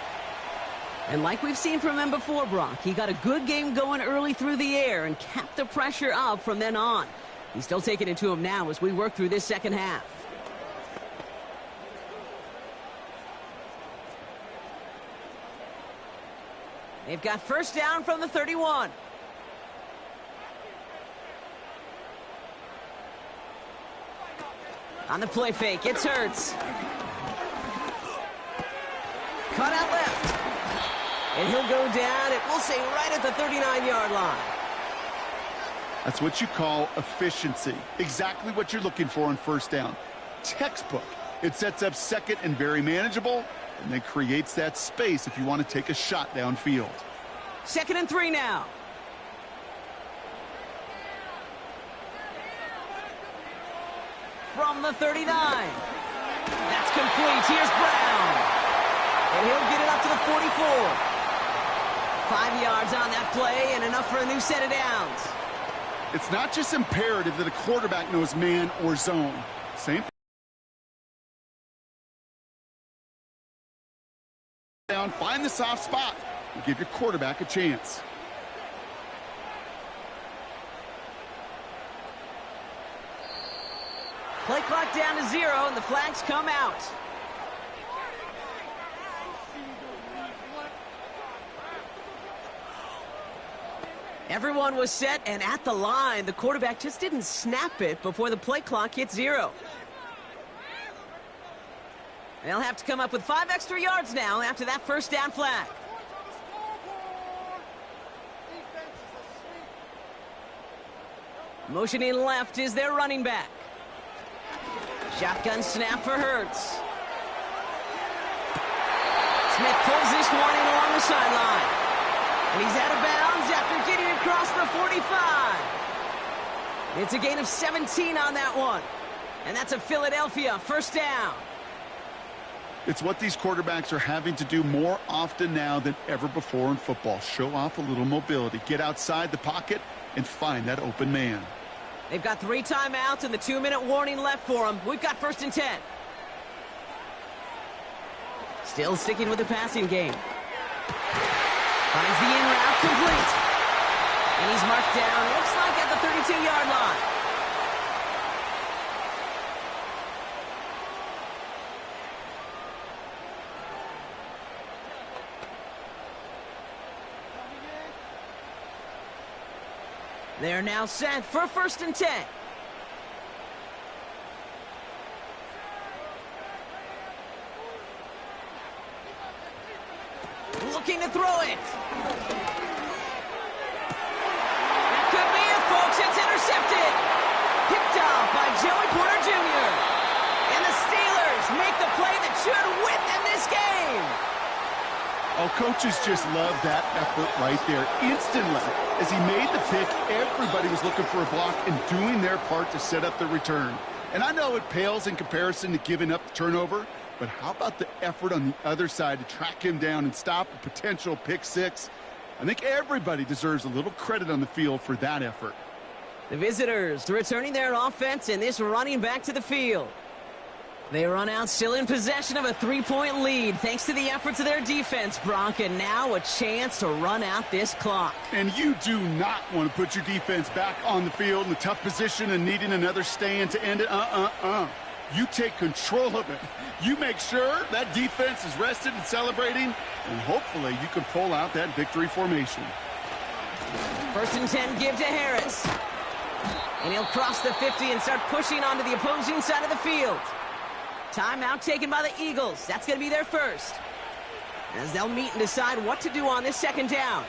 And like we've seen from him before, Brock, he got a good game going early through the air and kept the pressure up from then on. He's still taking it to him now as we work through this second half. They've got first down from the 31. On the play fake, it's Hurts. Cut out left. And he'll go down, it will say right at the 39-yard line. That's what you call efficiency. Exactly what you're looking for on first down. Textbook. It sets up second and very manageable, and then creates that space if you want to take a shot downfield. 2nd and 3 now. From the 39. That's complete. Here's Brown. And he'll get it up to the 44. 5 yards on that play and enough for a new set of downs. It's not just imperative that a quarterback knows man or zone. Same thing. Down, find the soft spot and give your quarterback a chance. Play clock down to 0 and the flags come out. Everyone was set and at the line. The quarterback just didn't snap it before the play clock hit 0. They'll have to come up with 5 extra yards now after that first down flag. Motioning left is their running back. Shotgun snap for Hurts. Smith pulls this one in along the sideline. And he's out of bounds after getting across the 45. It's a gain of 17 on that one. And that's a Philadelphia first down. It's what these quarterbacks are having to do more often now than ever before in football. Show off a little mobility. Get outside the pocket and find that open man. They've got 3 timeouts and the 2-minute warning left for them. We've got 1st and 10. Still sticking with the passing game. Finds the in route complete. And he's marked down, looks like at the 32-yard line. They're now set for 1st and 10. Looking to throw it. That could be it, folks. It's intercepted. Picked off by Joey Porter Jr. And the Steelers make the play that should win them this game. Oh, coaches just love that effort right there. Instantly, as he made the pick, everybody was looking for a block and doing their part to set up the return. And I know it pales in comparison to giving up the turnover, but how about the effort on the other side to track him down and stop a potential pick six? I think everybody deserves a little credit on the field for that effort. The visitors returning their offense and this running back to the field. They run out still in possession of a 3-point lead thanks to the efforts of their defense, Brock, and now a chance to run out this clock. And you do not want to put your defense back on the field in a tough position and needing another stand to end it. You take control of it. You make sure that defense is rested and celebrating, and hopefully you can pull out that victory formation. 1st and 10 give to Harris. And he'll cross the 50 and start pushing onto the opposing side of the field. Timeout taken by the Eagles. That's going to be their first. As they'll meet and decide what to do on this 2nd down.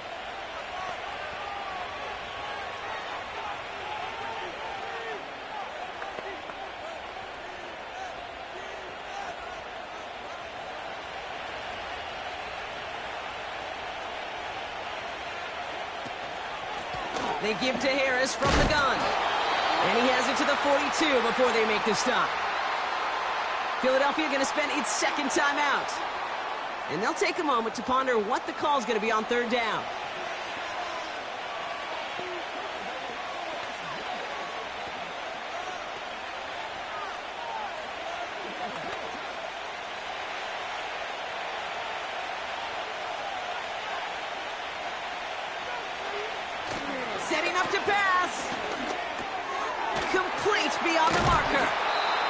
They give to Harris from the gun. And he has it to the 42 before they make the stop. Philadelphia going to spend its 2nd timeout. And they'll take a moment to ponder what the call is going to be on 3rd down. Setting up to pass. Complete beyond the marker.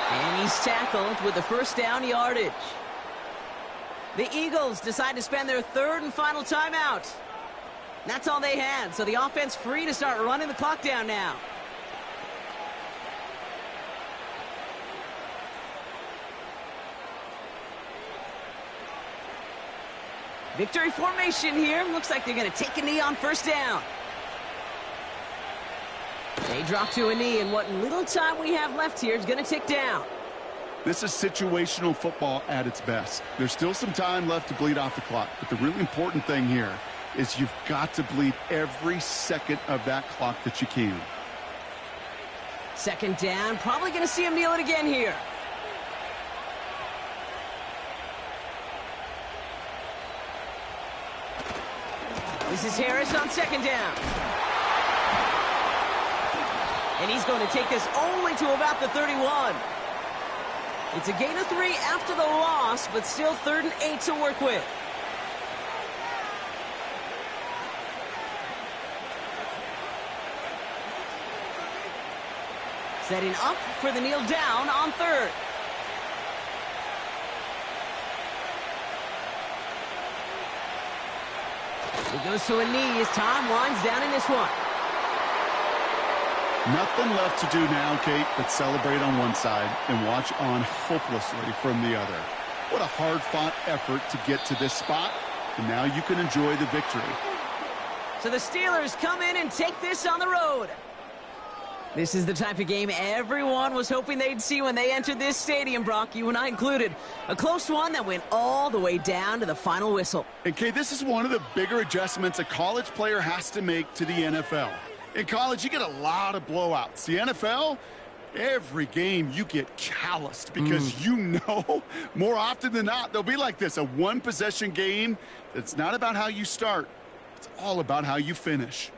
And he's tackled with the 1st down yardage. The Eagles decide to spend their 3rd and final timeout. That's all they had, so the offense free to start running the clock down now. Victory formation here. Looks like they're going to take a knee on 1st down. They drop to a knee, and what little time we have left here is going to tick down. This is situational football at its best. There's still some time left to bleed off the clock, but the really important thing here is you've got to bleed every second of that clock that you can. 2nd down, probably going to see him kneel it again here. This is Harris on 2nd down. And he's going to take this only to about the 31. It's a gain of 3 after the loss, but still 3rd and 8 to work with. Setting up for the kneel down on 3rd. He goes to a knee as time winds down in this one. Nothing left to do now, Kate, but celebrate on one side and watch on hopelessly from the other. What a hard-fought effort to get to this spot, and now you can enjoy the victory. So the Steelers come in and take this on the road. This is the type of game everyone was hoping they'd see when they entered this stadium, Brock, you and I included. A close one that went all the way down to the final whistle. And, Kay, this is one of the bigger adjustments a college player has to make to the NFL. In college, you get a lot of blowouts. The NFL, every game you get calloused because you know more often than not they'll be like this, a one-possession game that's not about how you start. It's all about how you finish.